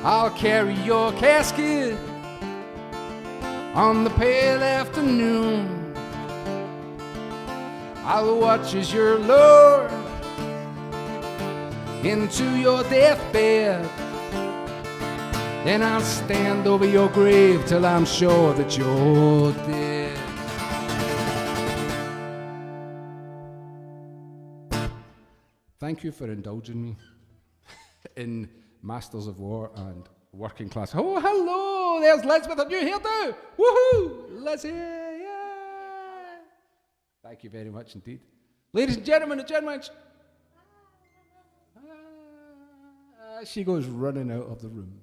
I'll carry your casket on the pale afternoon. I'll watch as your Lord into your deathbed. Then I'll stand over your grave till I'm sure that you're dead. Thank you for indulging me in Masters of War and Working Class. Oh, hello! There's Elizabeth. Are you here too? Woohoo! Lizzie, yeah! Thank you very much indeed. Ladies and gentlemen, the gentlemen. She goes running out of the room.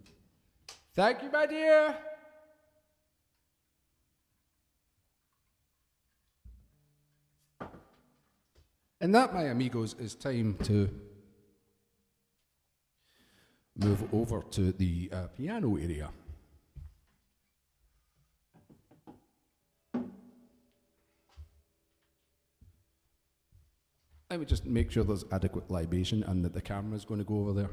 Thank you, my dear. And that, my amigos, is time to move over to the piano area. Let me just make sure there's adequate libation and that the camera's going to go over there.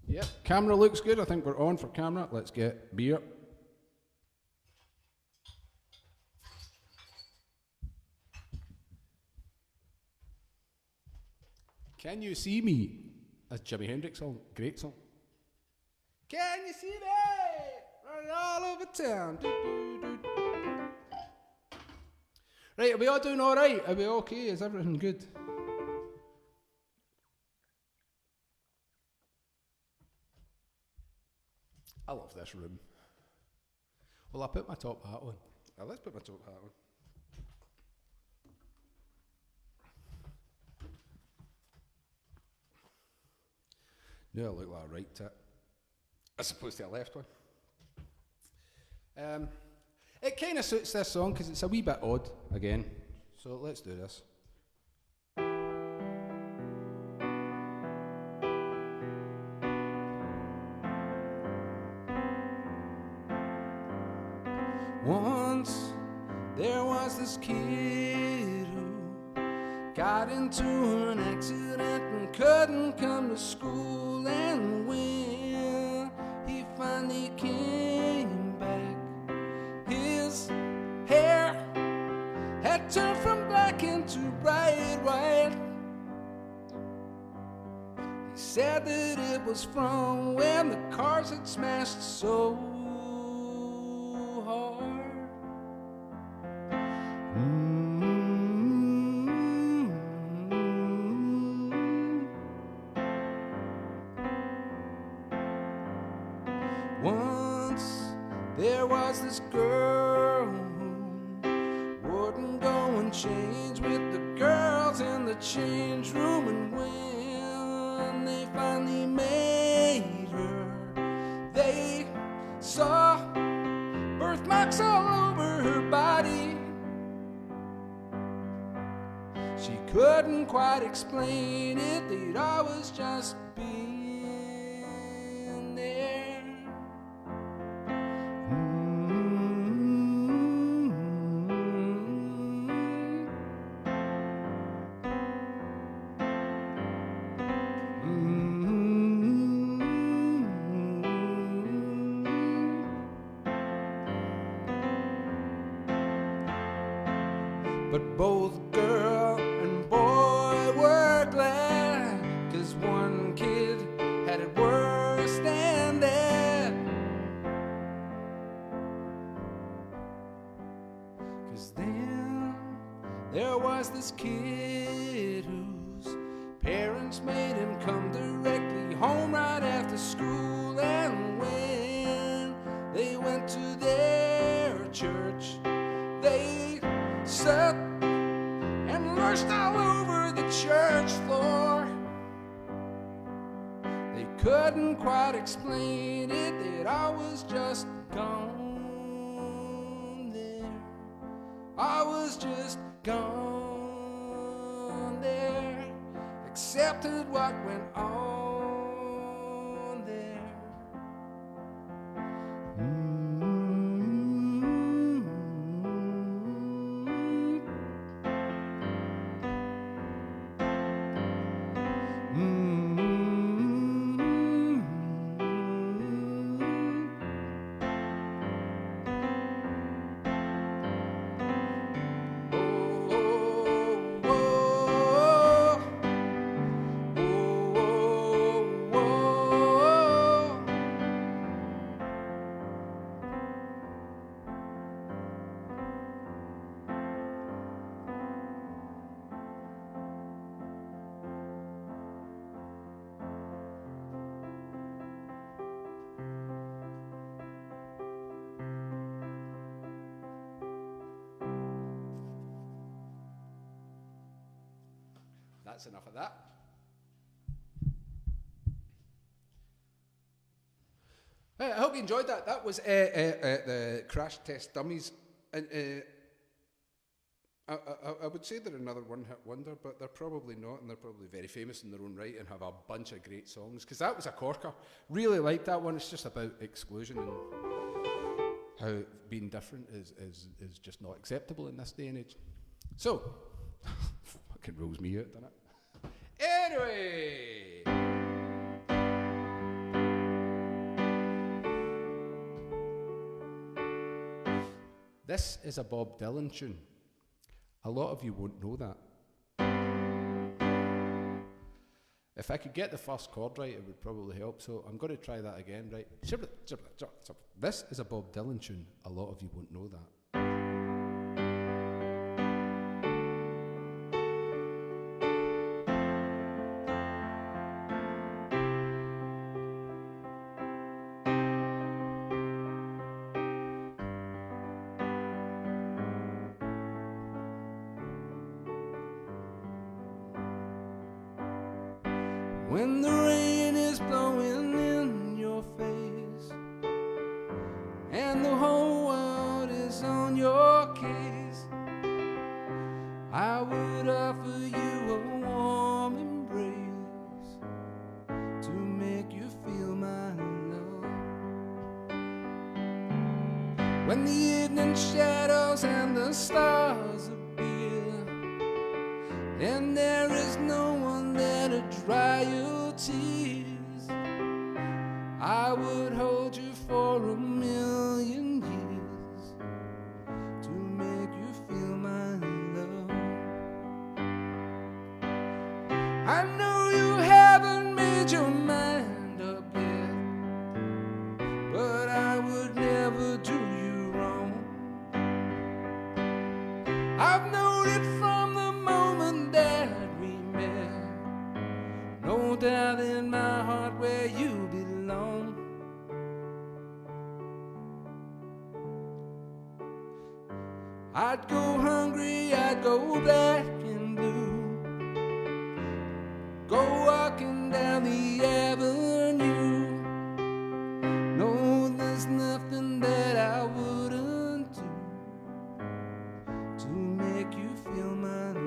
Yep, camera looks good. I think we're on for camera. Let's get beer. Can You See Me? That's Jimi Hendrix song. Great song. Can you see me? Running all over town. Do, do, do. Right, are we all doing alright? Are we okay? Is everything good? I love this room. Well, I put my top hat on. Let's put my top hat on. Now I look like a right tit, as opposed to a left one. It kind of suits this song because it's a wee bit odd again. So let's do this. Once there was this kid who got into an accident and couldn't come to school, and when he finally came back, his hair had turned from black into bright white. He said that it was from when the cars had smashed so hard. Once there was this girl who wouldn't go and change with the girls in the change room, and when they finally made her, they saw birthmarks all over her body. She couldn't quite explain it, they'd always just been there. But both girl and boy were glad, 'cause one kid had it worse than that. 'Cause then there was this kid whose parents made him come directly home right after school, and when they went to their church, they sat and lurched all over the church floor. They couldn't quite explain it, that I was just gone there. I was just gone there, accepted what went on there. That's enough of that. I hope you enjoyed that. That was the Crash Test Dummies. And I would say they're another one-hit wonder, but they're probably not, and they're probably very famous in their own right and have a bunch of great songs. Because that was a corker. Really liked that one. It's just about exclusion and how being different is just not acceptable in this day and age. So, fucking rules me out, doesn't it? Anyway, this is a Bob Dylan tune. A lot of you won't know that. If I could get the first chord right, it would probably help. So I'm going to try that again, right? This is a Bob Dylan tune. A lot of you won't know that. When the rain is blowing in your face and the whole world is on your case, I would offer you a warm embrace to make you feel my love. When the evening shadows and the stars appear, and there is no one there to dry your tears, I would hold you for a million years to make you feel my love. I know you haven't made your mind up yet, but I would never do you wrong. I've known it from the moment that we met. No doubt in my heart where you belong. I'd go hungry, I'd go black and blue, go walking down the avenue. No, there's nothing that I wouldn't do to make you feel my love.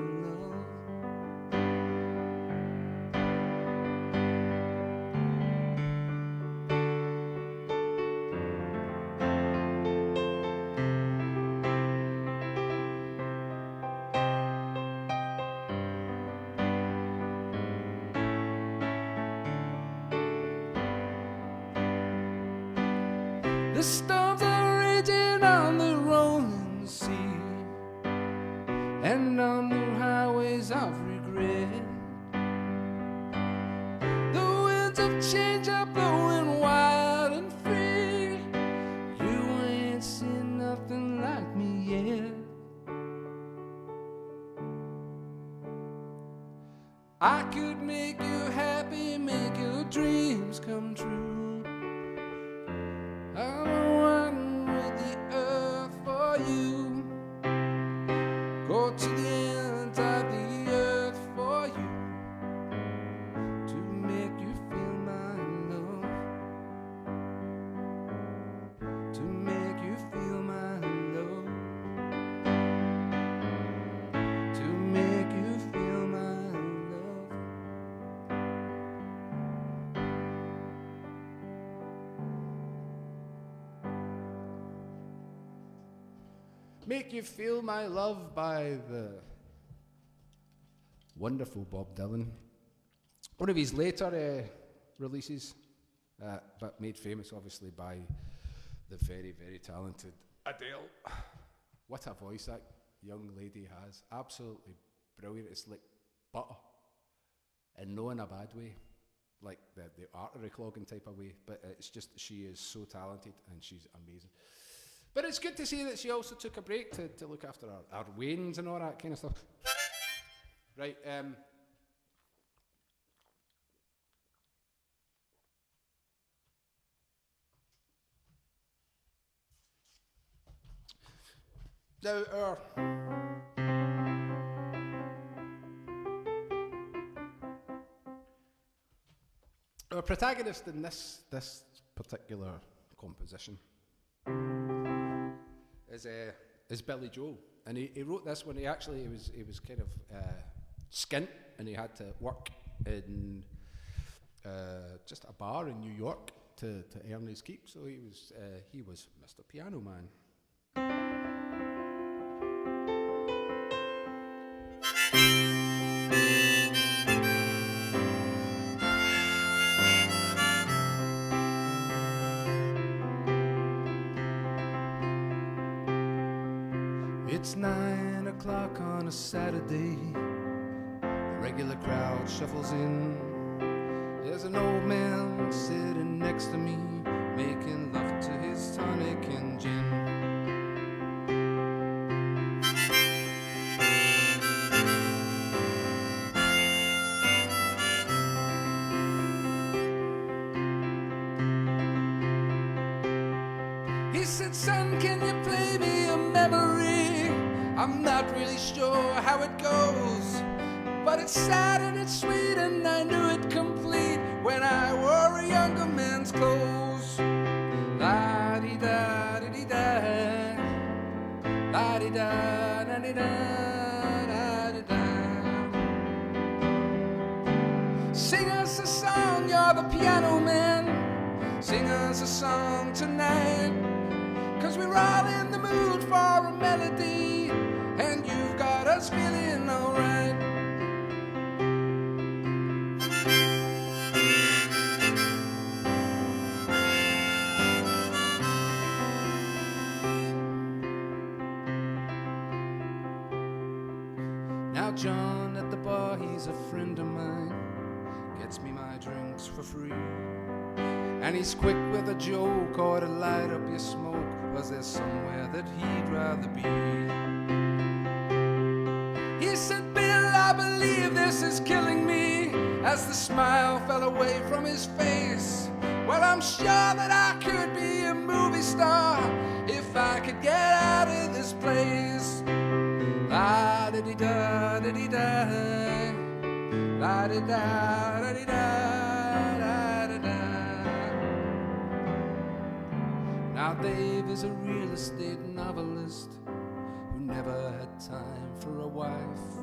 The storms are raging on the rolling sea and on the highways of regret. The winds of change are blowing wild and free. You ain't seen nothing like me yet. I could make you happy, make your dreams come true. I'm one with the earth for you. Go to the ends of the earth for you to make you feel my love. To make you feel my love. To make you feel my love. Make You Feel My Love by the wonderful Bob Dylan. One of his later releases, but made famous obviously by the very, very talented Adele. What a voice that young lady has. Absolutely brilliant. It's like butter. And no in a bad way, like the artery clogging type of way, but it's just she is so talented and she's amazing. But it's good to see that she also took a break to look after our wains and all that kind of stuff. Right, now our protagonist in this particular composition is Billy Joel, and he wrote this when he was kind of skint, and he had to work in just a bar in New York to earn his keep. So he was Mr. Piano Man. It's 9 o'clock on a Saturday. The regular crowd shuffles in. There's an old man sitting next to me, making love to his tonic and gin. He said, son, can you play me a memory? I'm not really sure how it goes, but it's sad and it's sweet, and I knew it complete when I wore a younger man's clothes. La-di-da-di-di-da, la-di-da-da-di-da-da-di-da. Sing us a song, you're the piano man. Sing us a song tonight, 'cause we're all in the mood for a melody, and you've got us feeling alright. Now John at the bar, he's a friend of mine, gets me my drinks for free. And he's quick with a joke or to light up your smoke, 'cause there's somewhere that he'd rather be. He said, Bill, I believe this is killing me, as the smile fell away from his face. Well, I'm sure that I could be a movie star if I could get out of this place. La-di-di-da-di-di-da, la-di-da-da-di-da. Now Dave is a real estate novelist who never had time for a wife,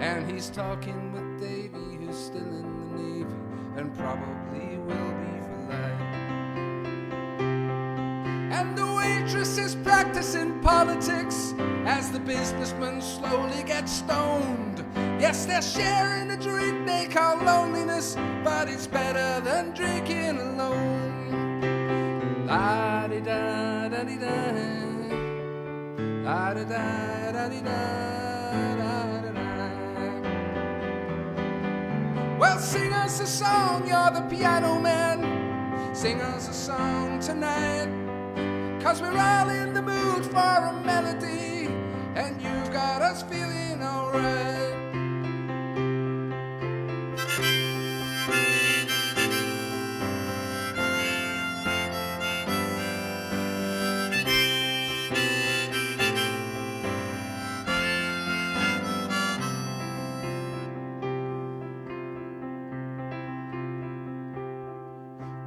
and he's talking with Davy, who's still in the Navy and probably will be for life. And the waitress is practicing politics as the businessman slowly gets stoned. Yes, they're sharing a drink they call loneliness, but it's better than drinking alone. La-di-da-da-di-da, la-di-da-da-di-da, la-di-da. Well, sing us a song, you're the piano man. Sing us a song tonight, 'cause we're all in the mood for a melody, and you've got us feeling alright.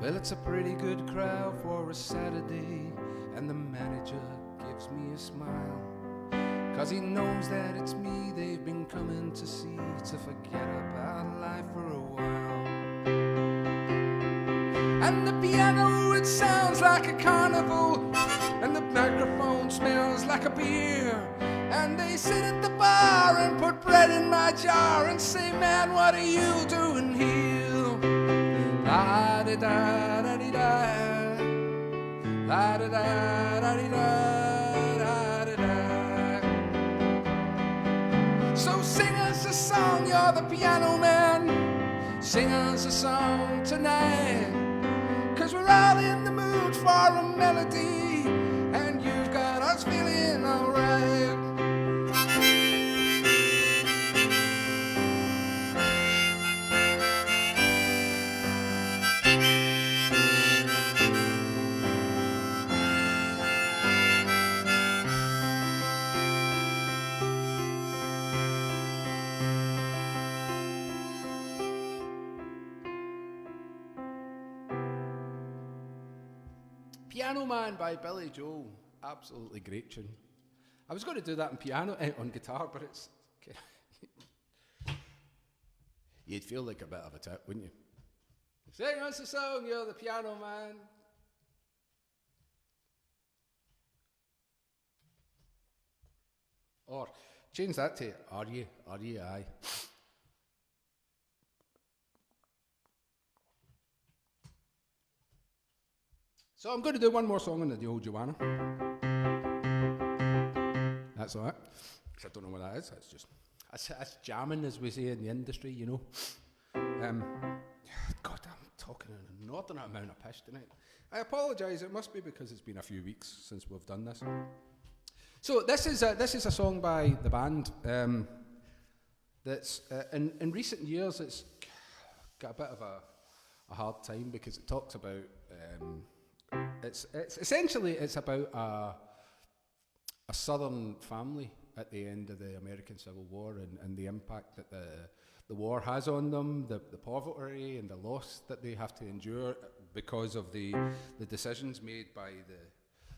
Well, it's a pretty good crowd for a Saturday, and the manager gives me a smile, 'cause he knows that it's me they've been coming to see, to forget about life for a while. And the piano, it sounds like a carnival, and the microphone smells like a beer. And they sit at the bar and put bread in my jar and say, man, what are you doing here? La-di-da-da-di-da, la-di-da-da-di-da, la-di-da. So sing us a song, you're the piano man. Sing us a song tonight, 'cause we're all in the mood for a melody, and you've got us feeling alright. Piano Man by Billy Joel. Absolutely great tune. I was going to do that on piano, on guitar, but it's... You'd feel like a bit of a tip, wouldn't you? Sing us a song, you're the piano man. Or change that to are you, aye. So I'm going to do one more song on the old Joanna. That's all right. 'Cause I don't know what that is. That's jamming, as we say in the industry, you know. God, I'm talking an inordinate amount of piss tonight. I apologise. It must be because it's been a few weeks since we've done this. So this is a song by the band that's in recent years it's got a bit of a hard time because it talks about it's essentially about a southern family at the end of the American Civil War and the impact that the war has on them, the poverty and the loss that they have to endure because of the decisions made by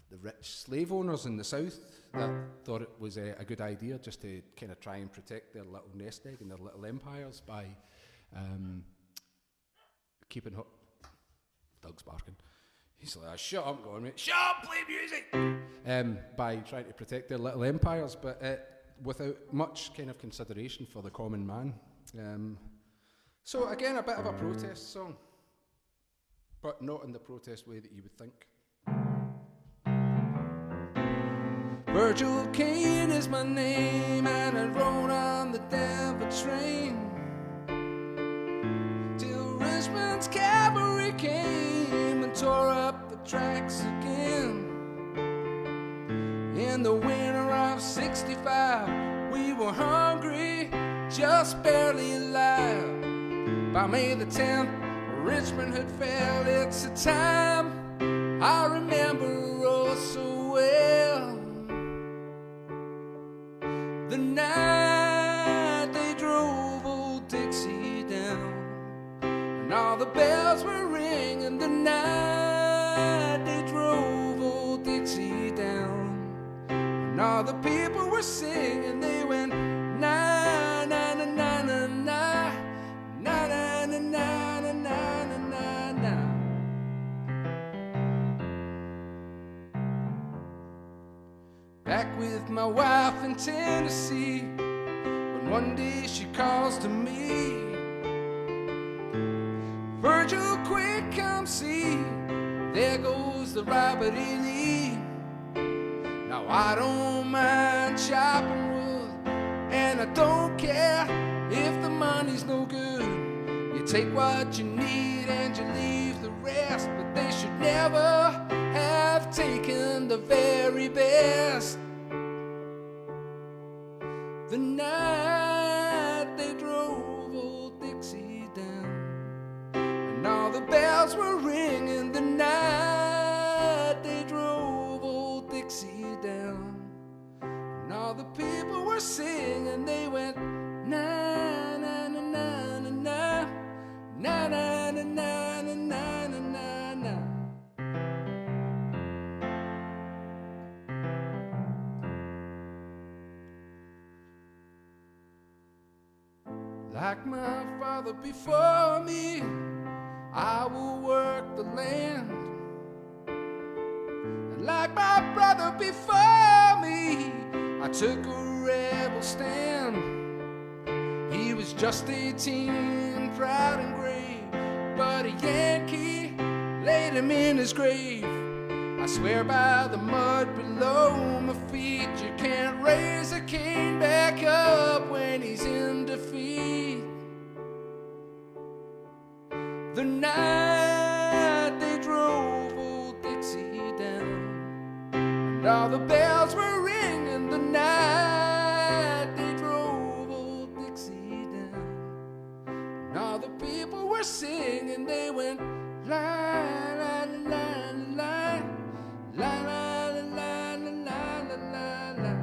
the rich slave owners in the South that thought it was a good idea just to kind of try and protect their little nest egg and their little empires by keeping up. Doug's barking. He's like, shut up, go on, mate. Shut up, play music! By trying to protect their little empires, but without much kind of consideration for the common man. So again, a bit of a protest song, but not in the protest way that you would think. Virgil Kane is my name, and I rode on the Denver train till Richmond's cavalry came and tore up the tracks again. In the winter of '65, we were hungry, just barely alive. By May the 10th, Richmond had fell. It's a time I remember oh so well. The night they drove old Dixie down, and all the bells were ringing. The night they drove old Dixie down, and all the people were singing. They went na na na na na na na na na na na na na na. Back with my wife in Tennessee, when one day she calls to me, Virgil, quick, come see, there goes the Robert E. Lee. Now I don't mind chopping wood, and I don't care if the money's no good. You take what you need and you leave the rest, but they should never have taken the very best. The night they drove old Dixie down, and all the bells were ringing. The night they drove old Dixie down, and all the people were singing. They went na na na na na na na na na na na na na na. Like my father before me, I will work the land. And like my brother before me, I took a rebel stand. He was just 18, proud and brave, but a Yankee laid him in his grave. I swear by the mud below my feet, you can't raise a king back up when he's in defeat. The night they drove old Dixie down, and all the bells were ringing. The night they drove old Dixie down, and all the people were singing. They went la la la la la la la la la la la la.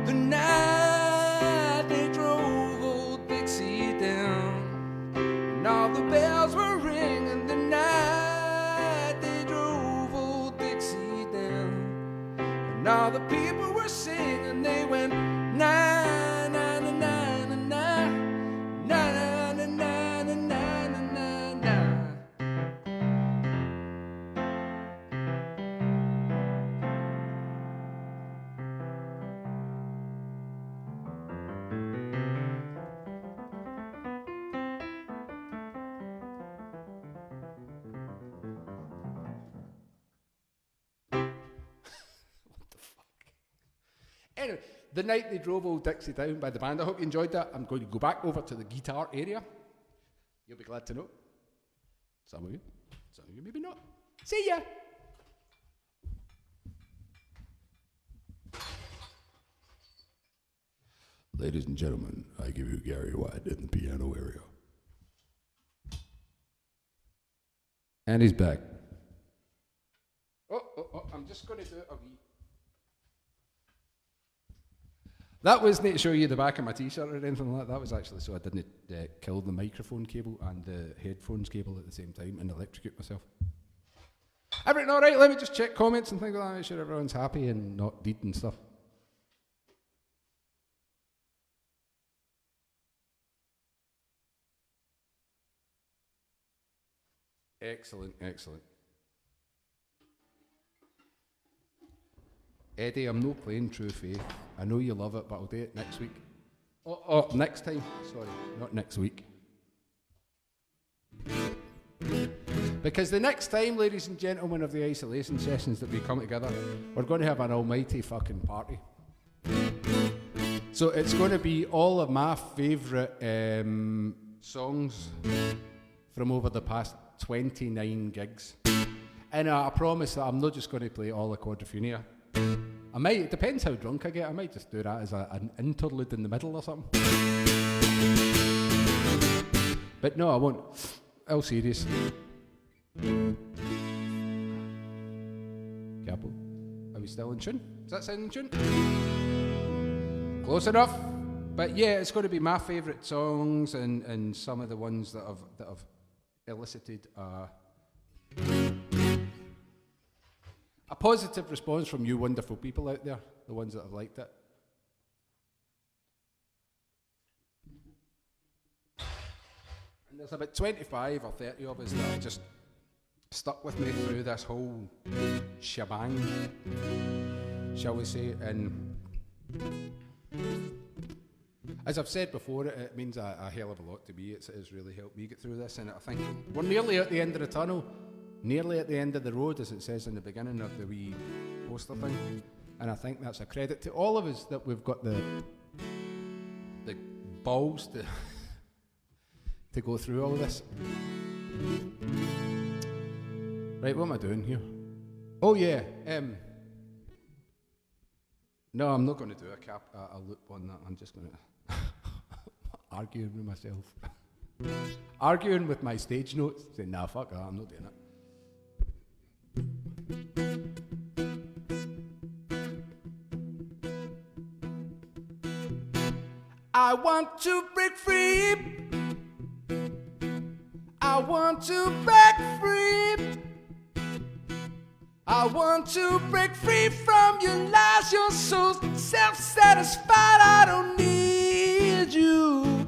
The night they drove old Dixie down, and all the bells were ringing. The night they drove old Dixie down, and all the people were singing. They went na na na na na na na na na na na na na na. Anyway, the night they drove Old Dixie Down by the band, I hope you enjoyed that. I'm going to go back over to the guitar area. You'll be glad to know. Some of you maybe not. See ya! Ladies and gentlemen, I give you Gary White in the piano area. And he's back. Oh, I'm just going to do it a wee. That wasn't to show you the back of my t-shirt or anything like that. That was actually so I didn't kill the microphone cable and the headphones cable at the same time and electrocute myself. Everything all right? Let me just check comments and things like that, make sure everyone's happy and not deed and stuff. Excellent. Eddie, I'm not playing True Faith. I know you love it, but I'll do it next week. Oh, next time. Sorry, not next week. Because the next time, ladies and gentlemen of the isolation sessions that we come together, we're going to have an almighty fucking party. So it's going to be all of my favourite songs from over the past 29 gigs. And I promise that I'm not just going to play all the Quadrophenia. I might, it depends how drunk I get, I might just do that as an interlude in the middle or something. But no, I won't. All serious. Careful. Are we still in tune? Does that sound in tune? Close enough. But yeah, it's going to be my favourite songs and some of the ones that have elicited a positive response from you wonderful people out there, the ones that have liked it. And there's about 25 or 30 of us that have just stuck with me through this whole shebang, shall we say, and as I've said before, it means a hell of a lot to me. It has really helped me get through this, and I think we're nearly at the end of the tunnel, nearly at the end of the road, as it says in the beginning of the wee poster thing. And I think that's a credit to all of us that we've got the balls to go through all this. Right, what am I doing here? Oh yeah, no, I'm not going to do a loop on that. I'm just going to arguing with myself. Arguing with my stage notes, saying, nah, fuck that, I'm not doing it. I want to break free. I want to break free. I want to break free from your lies. You're so self-satisfied, I don't need you.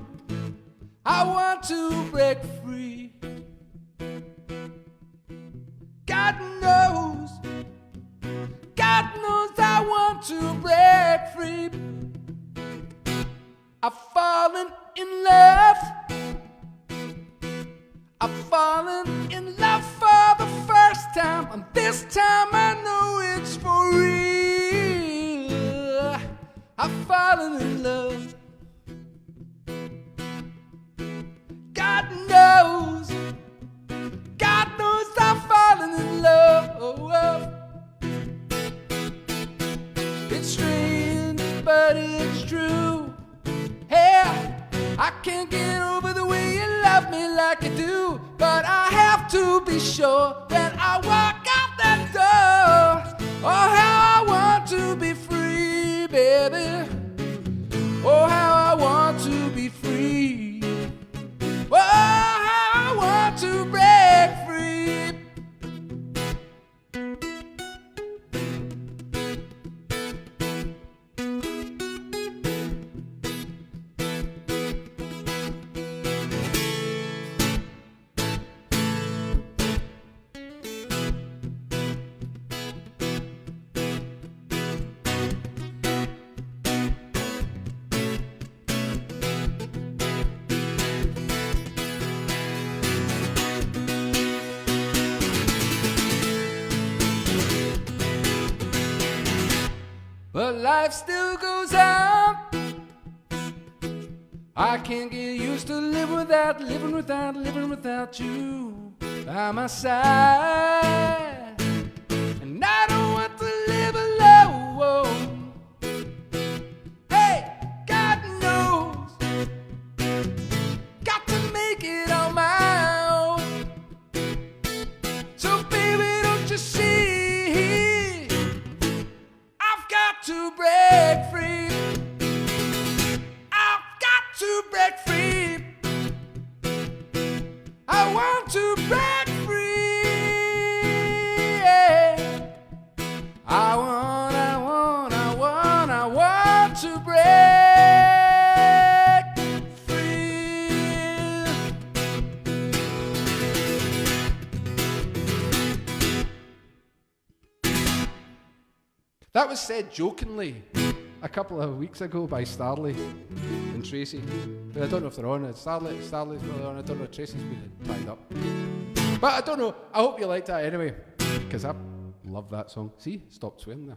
I want to break free. God knows I want to break free. I've fallen in love. I've fallen in love for the first time, and this time I know it's for real. I've fallen in love. God knows I've fallen in love. It's strange, but it's true. Hey, I can't get over the way you love me like you do, but I have to be sure when I walk out that door. Oh, how I want to be free, baby. Oh, how I want to be free. Oh, how I want to break free. But life still goes goes out. I can't get used to living without you by my side. And I don't want to live alone. Hey, God knows, got to make it on my own. So baby, don't you see, I've got to break free. I've got to break free. I want to break free. Yeah. I want to break free. That was said jokingly a couple of weeks ago by Starley and Tracy. But I don't know if they're on it. Starley's probably on it. I don't know if Tracy's been tied up. But I don't know. I hope you liked that anyway, because I love that song. See? Stopped swearing there.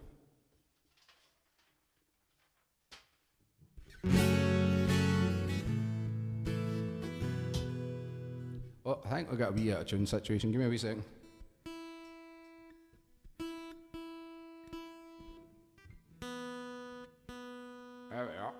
Oh, I think we got a wee out of tune situation. Give me a wee second. There we are.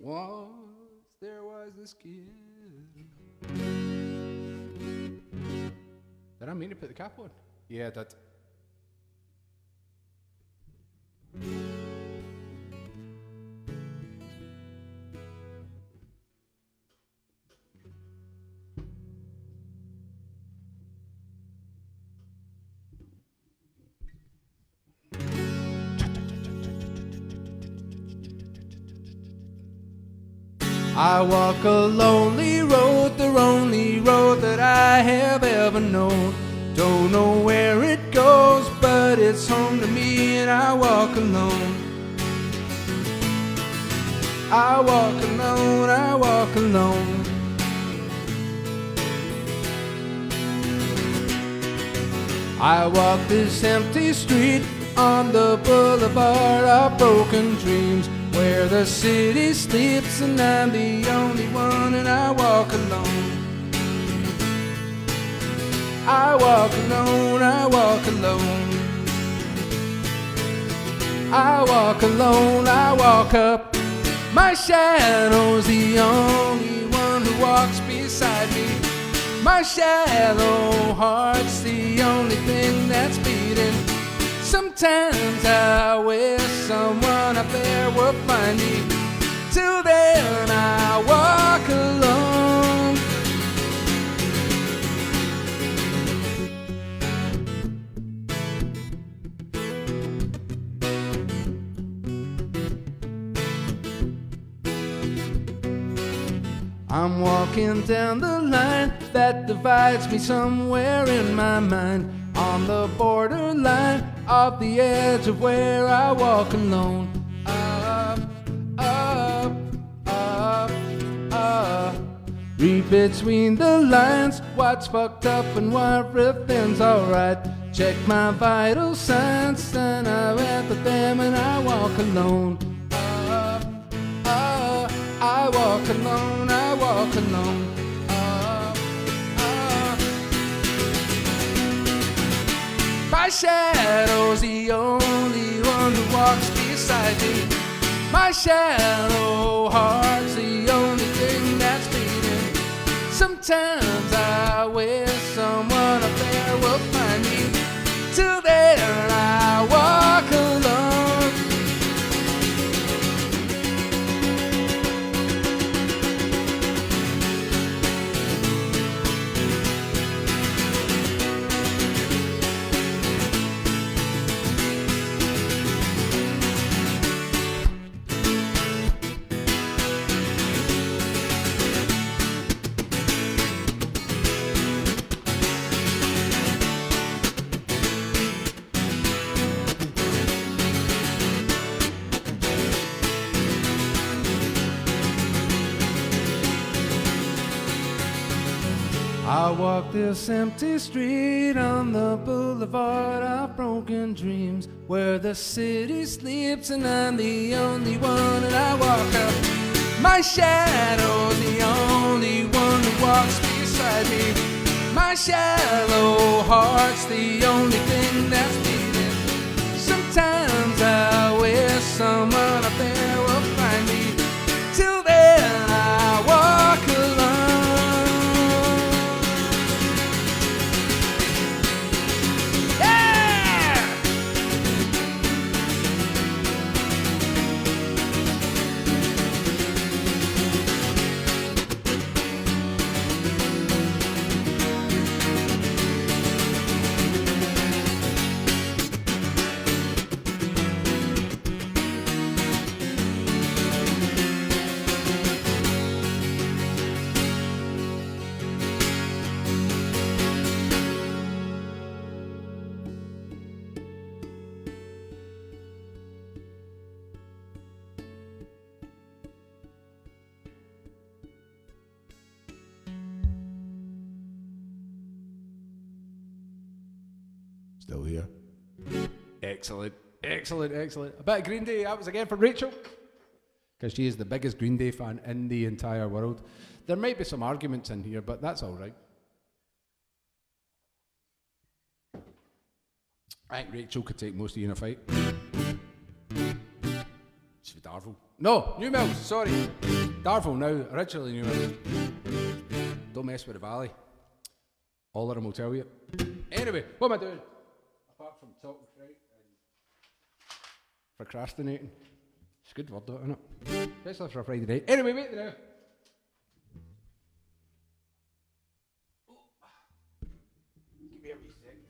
Once there was this kid. Did I mean to put the cap on? Yeah, I did. I walk a lonely road, the only road that I have ever known. Don't know where it goes, but it's home to me, and I walk alone. I walk alone, I walk alone. I walk this empty street on the boulevard of broken dreams, where the city sleeps and I'm the only one, and I walk alone. I walk alone, I walk alone. I walk alone, I walk up. My shadow's the only one who walks beside me. My shallow heart's the only thing that's beating. Sometimes I wish someone up there would find me. Till then I walk alone. I'm walking down the line that divides me somewhere in my mind, on the borderline of the edge of where I walk alone. Up, up, up, up. Read between the lines what's fucked up and what everything's alright. Check my vital signs and I read them and I walk alone. Up, up, I walk alone, I walk alone. My shadow's the only one who walks beside me. My shallow heart's the only thing that's beating. Sometimes I wish someone up there will find me. Till then I walk alone. I walk this empty street on the boulevard of broken dreams, where the city sleeps and I'm the only one, and I walk up. My shadow's the only one who walks beside me. My shallow heart's the only thing that's beating. Sometimes I wish someone up there will find me. Till then I walk alone. Yeah! Still here. Excellent, excellent, excellent. A bit of Green Day, that was again for Rachel, because she is the biggest Green Day fan in the entire world. There might be some arguments in here, but that's all right. I think Rachel could take most of you in a fight. It's for Darvel. No, New Mills, sorry. Darvel now, originally New Mills. Don't mess with the Valley. All of them will tell you. Anyway, what am I doing? Apart from talking right and procrastinating. It's a good word, isn't it? Especially for a Friday night. Anyway, wait now. Give me a wee second.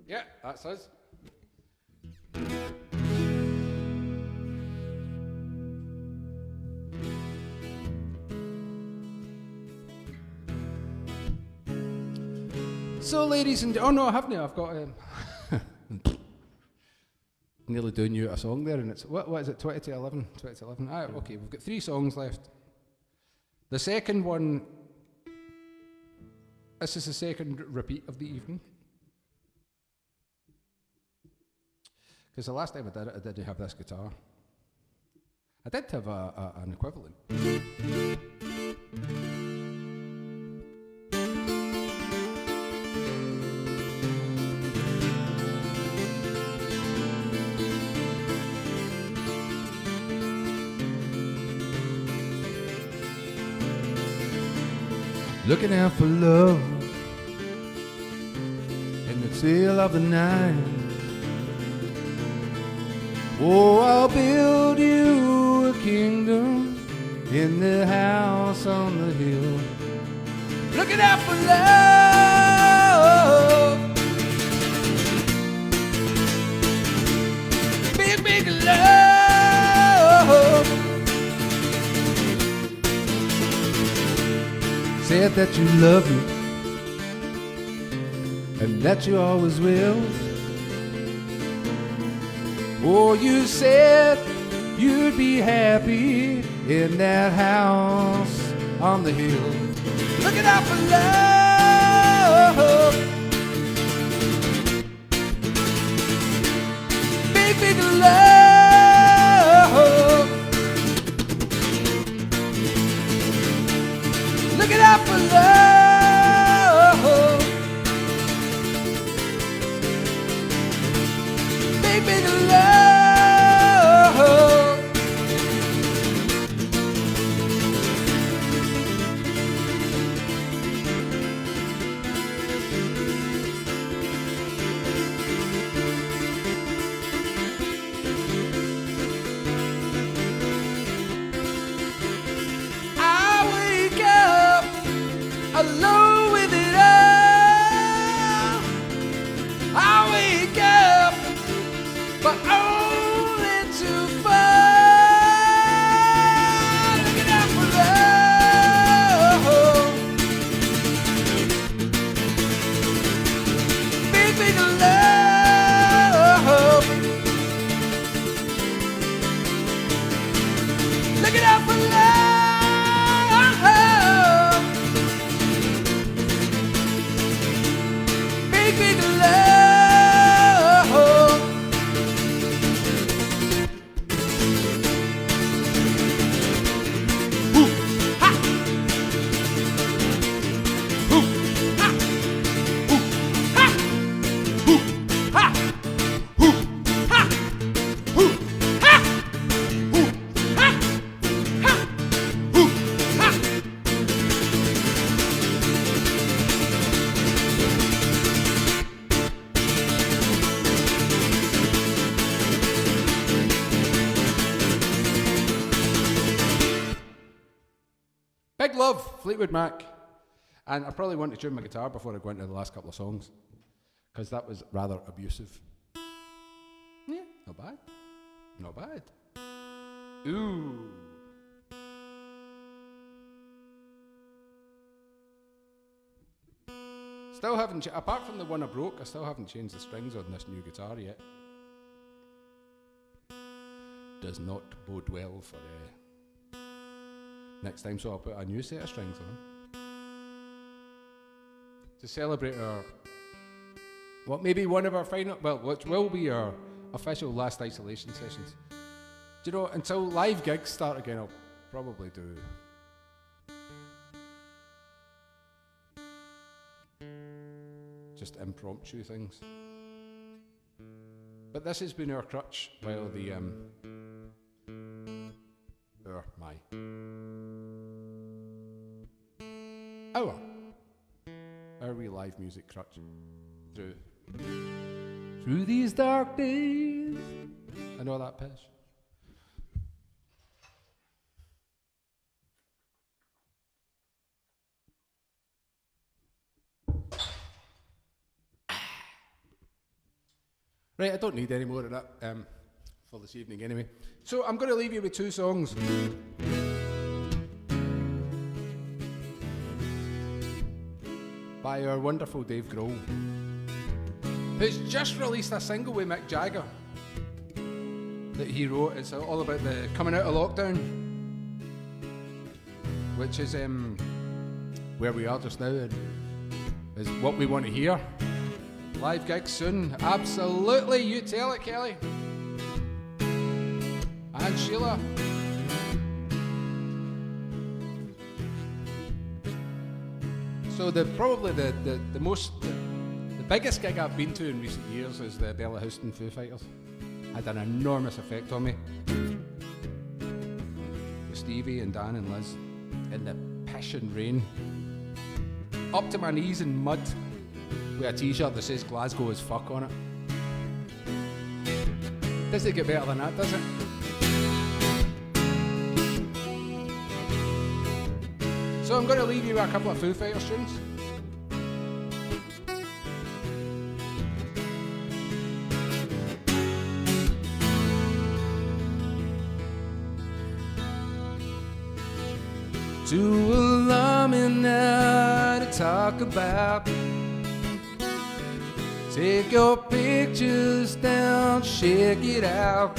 Yeah, that's us. So, ladies and oh no, I haven't. I've got nearly doing you a song there, and it's what is it? 20 to 11. 20 to 11. Ah, okay. We've got 3 songs left. The second one. This is the second repeat of the evening. Because the last time I did it, I didn't have this guitar. I did have an equivalent. Looking out for love in the chill of the night. Oh, I'll build you a kingdom in the house on the hill. Looking out for love, big, big love. Said that you love me and that you always will. Oh, you said you'd be happy in that house on the hill. Looking out for love, big, big love. Looking out for love, big, big love. Alone with it all, I wake up, but only to fall. Looking out for love, big, big love. Big love, Fleetwood Mac. And I probably want to tune my guitar before I go into the last couple of songs, because that was rather abusive. Yeah, not bad. Not bad. Ooh. Still haven't, apart from the one I broke, I still haven't changed the strings on this new guitar yet. Does not bode well for next time, so I'll put a new set of strings on to celebrate our, what maybe one of our final, well, which will be our official last isolation sessions. Do you know, until live gigs start again, I'll probably do just impromptu things. But this has been our crutch while the our wee live music crutch through these dark days. I know that pitch. Right, I don't need any more of that for this evening anyway. So I'm going to leave you with two songs. By our wonderful Dave Grohl, who's just released a single with Mick Jagger that he wrote. It's all about the coming out of lockdown, which is where we are just now, and is what we want to hear. Live gigs soon. Absolutely, you tell it, Kelly. And Sheila. So the biggest gig I've been to in recent years is the Bella Houston Foo Fighters. Had an enormous effect on me. With Stevie and Dan and Liz in the pissing rain, up to my knees in mud, with a t-shirt that says Glasgow as fuck on it. Doesn't get better than that, does it? So I'm going to leave you with a couple of Foo Fighters tunes. To allow me now to talk about. Take your pictures down, shake it out.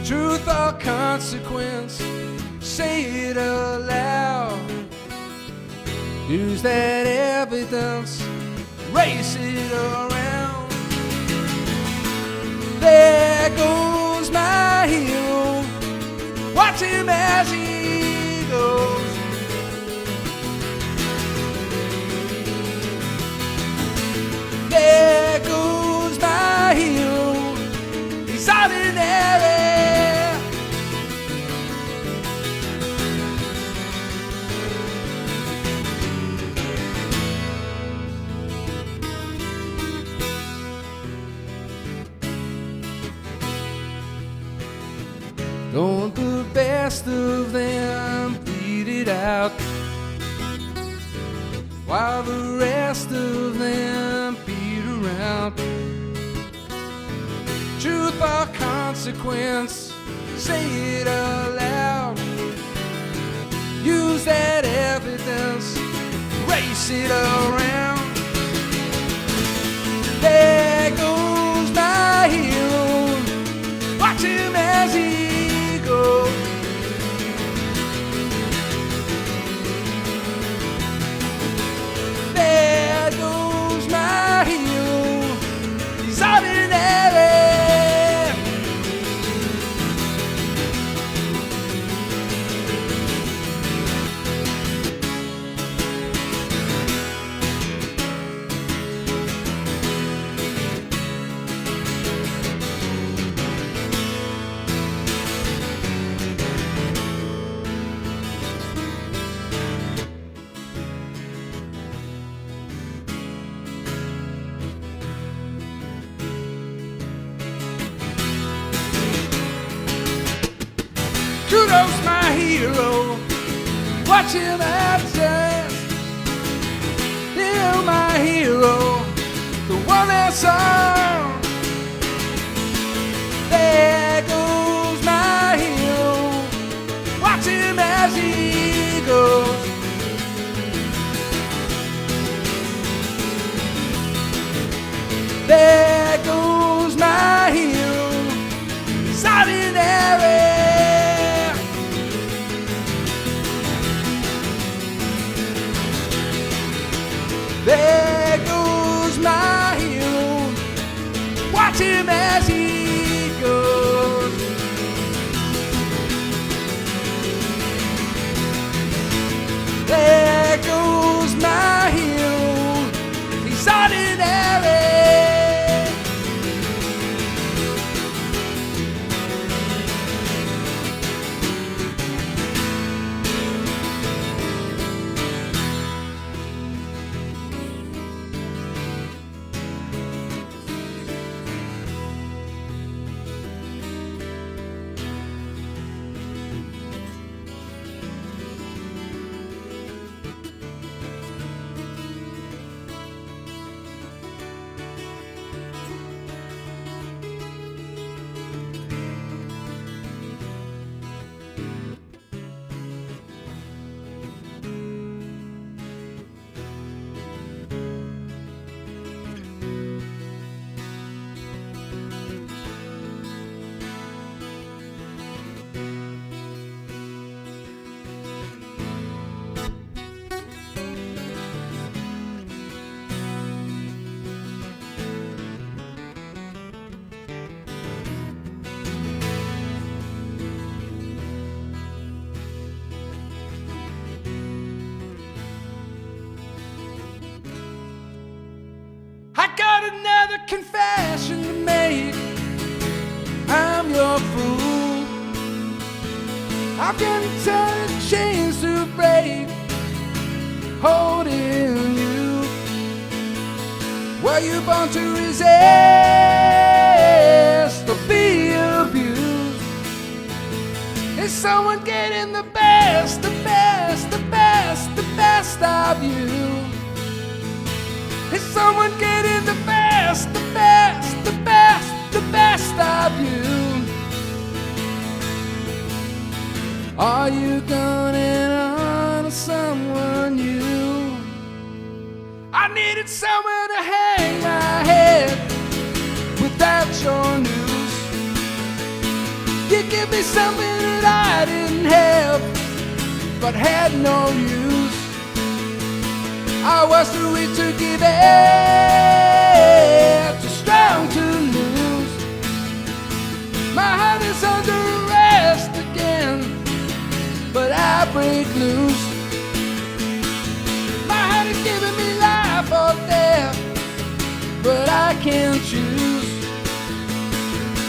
Truth or consequence, say it aloud. Use that evidence, race it around. There goes my hero, watch him as he goes. There goes my hero, he's ordinary. Don't the best of them plead it out, while the rest of them beat around. Truth or consequence, say it aloud. Use that evidence, race it around. There goes my hero, watch him as he goes. There goes my hero, he's ordinary. watch him at his dance. Hear my hero, the one that's on. There goes my hero, watch him as he goes. There goes my hero, solitary. There goes my hero, watch him as he goes. There goes my hero, he's ordinary. I got another confession to make. I'm your fool. I've got a ton of chains to break, holding you. Were you born to resist or be abused? Is someone getting the best, the best, the best, the best of you? Is someone getting the best, the best, the best, the best of you? Are you going on to someone new? I needed somewhere to hang my head without your news. You give me something that I didn't have, but had no use. I was too weak to give it, too strong to lose. My heart is under arrest again, but I break loose. My heart is giving me life or death, but I can't choose.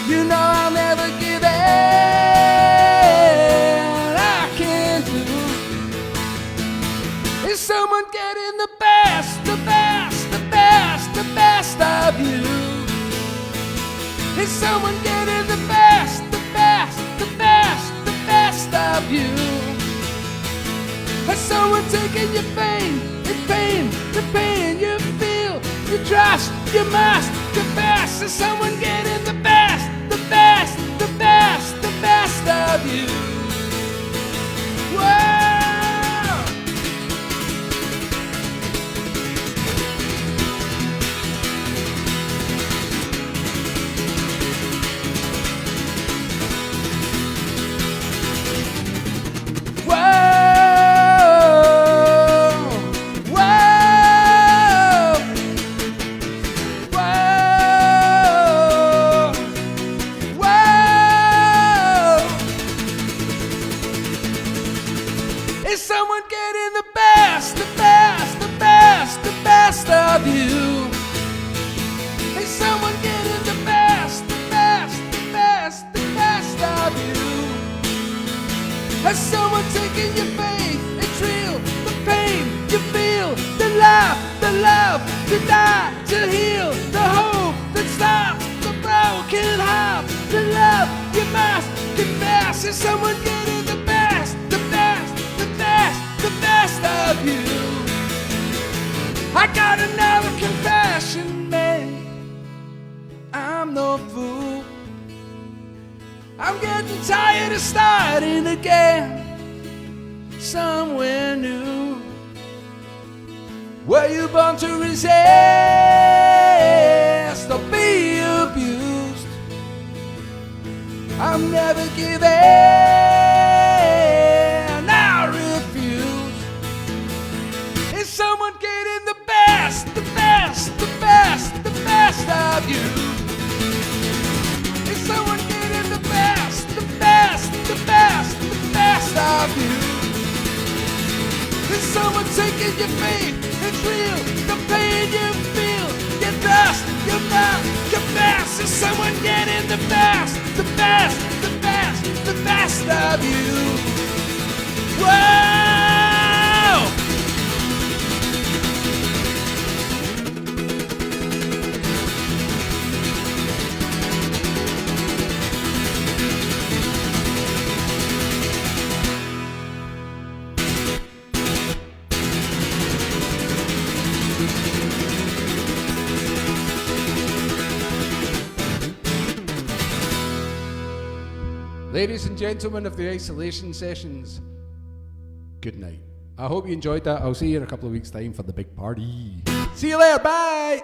You know I'll never give it, I can't lose. Is someone getting the best, the best, the best, the best of you? Is someone getting the best, the best, the best, the best of you? Has someone taken your pain, the pain, the pain you feel, you trust, you must confess? Is someone getting the best, the best, the best, the best of you? Whoa! Is someone getting the best, the best, the best, the best of you? Is someone getting the best, the best, the best, the best of you? Has someone taken your faith? It's real, the pain you feel, the love, to die, to heal, the hope that stops the broken heart, the love you must confess. Is someone getting the best, the best, the best, is starting again, somewhere new. Were you born to resist or be abused? I'm never giving, I refuse. Is someone getting the best, the best, the best, the best of you? Is someone getting the best, the best, the best, the best of you? Is someone taking your faith? It's real, the pain you feel, your trust, your love, your best. Is someone getting the best, the best, the best, the best of you? Whoa! Ladies and gentlemen of the Isolation Sessions, good night. I hope you enjoyed that. I'll see you in a couple of weeks' time for the big party. See you later. Bye.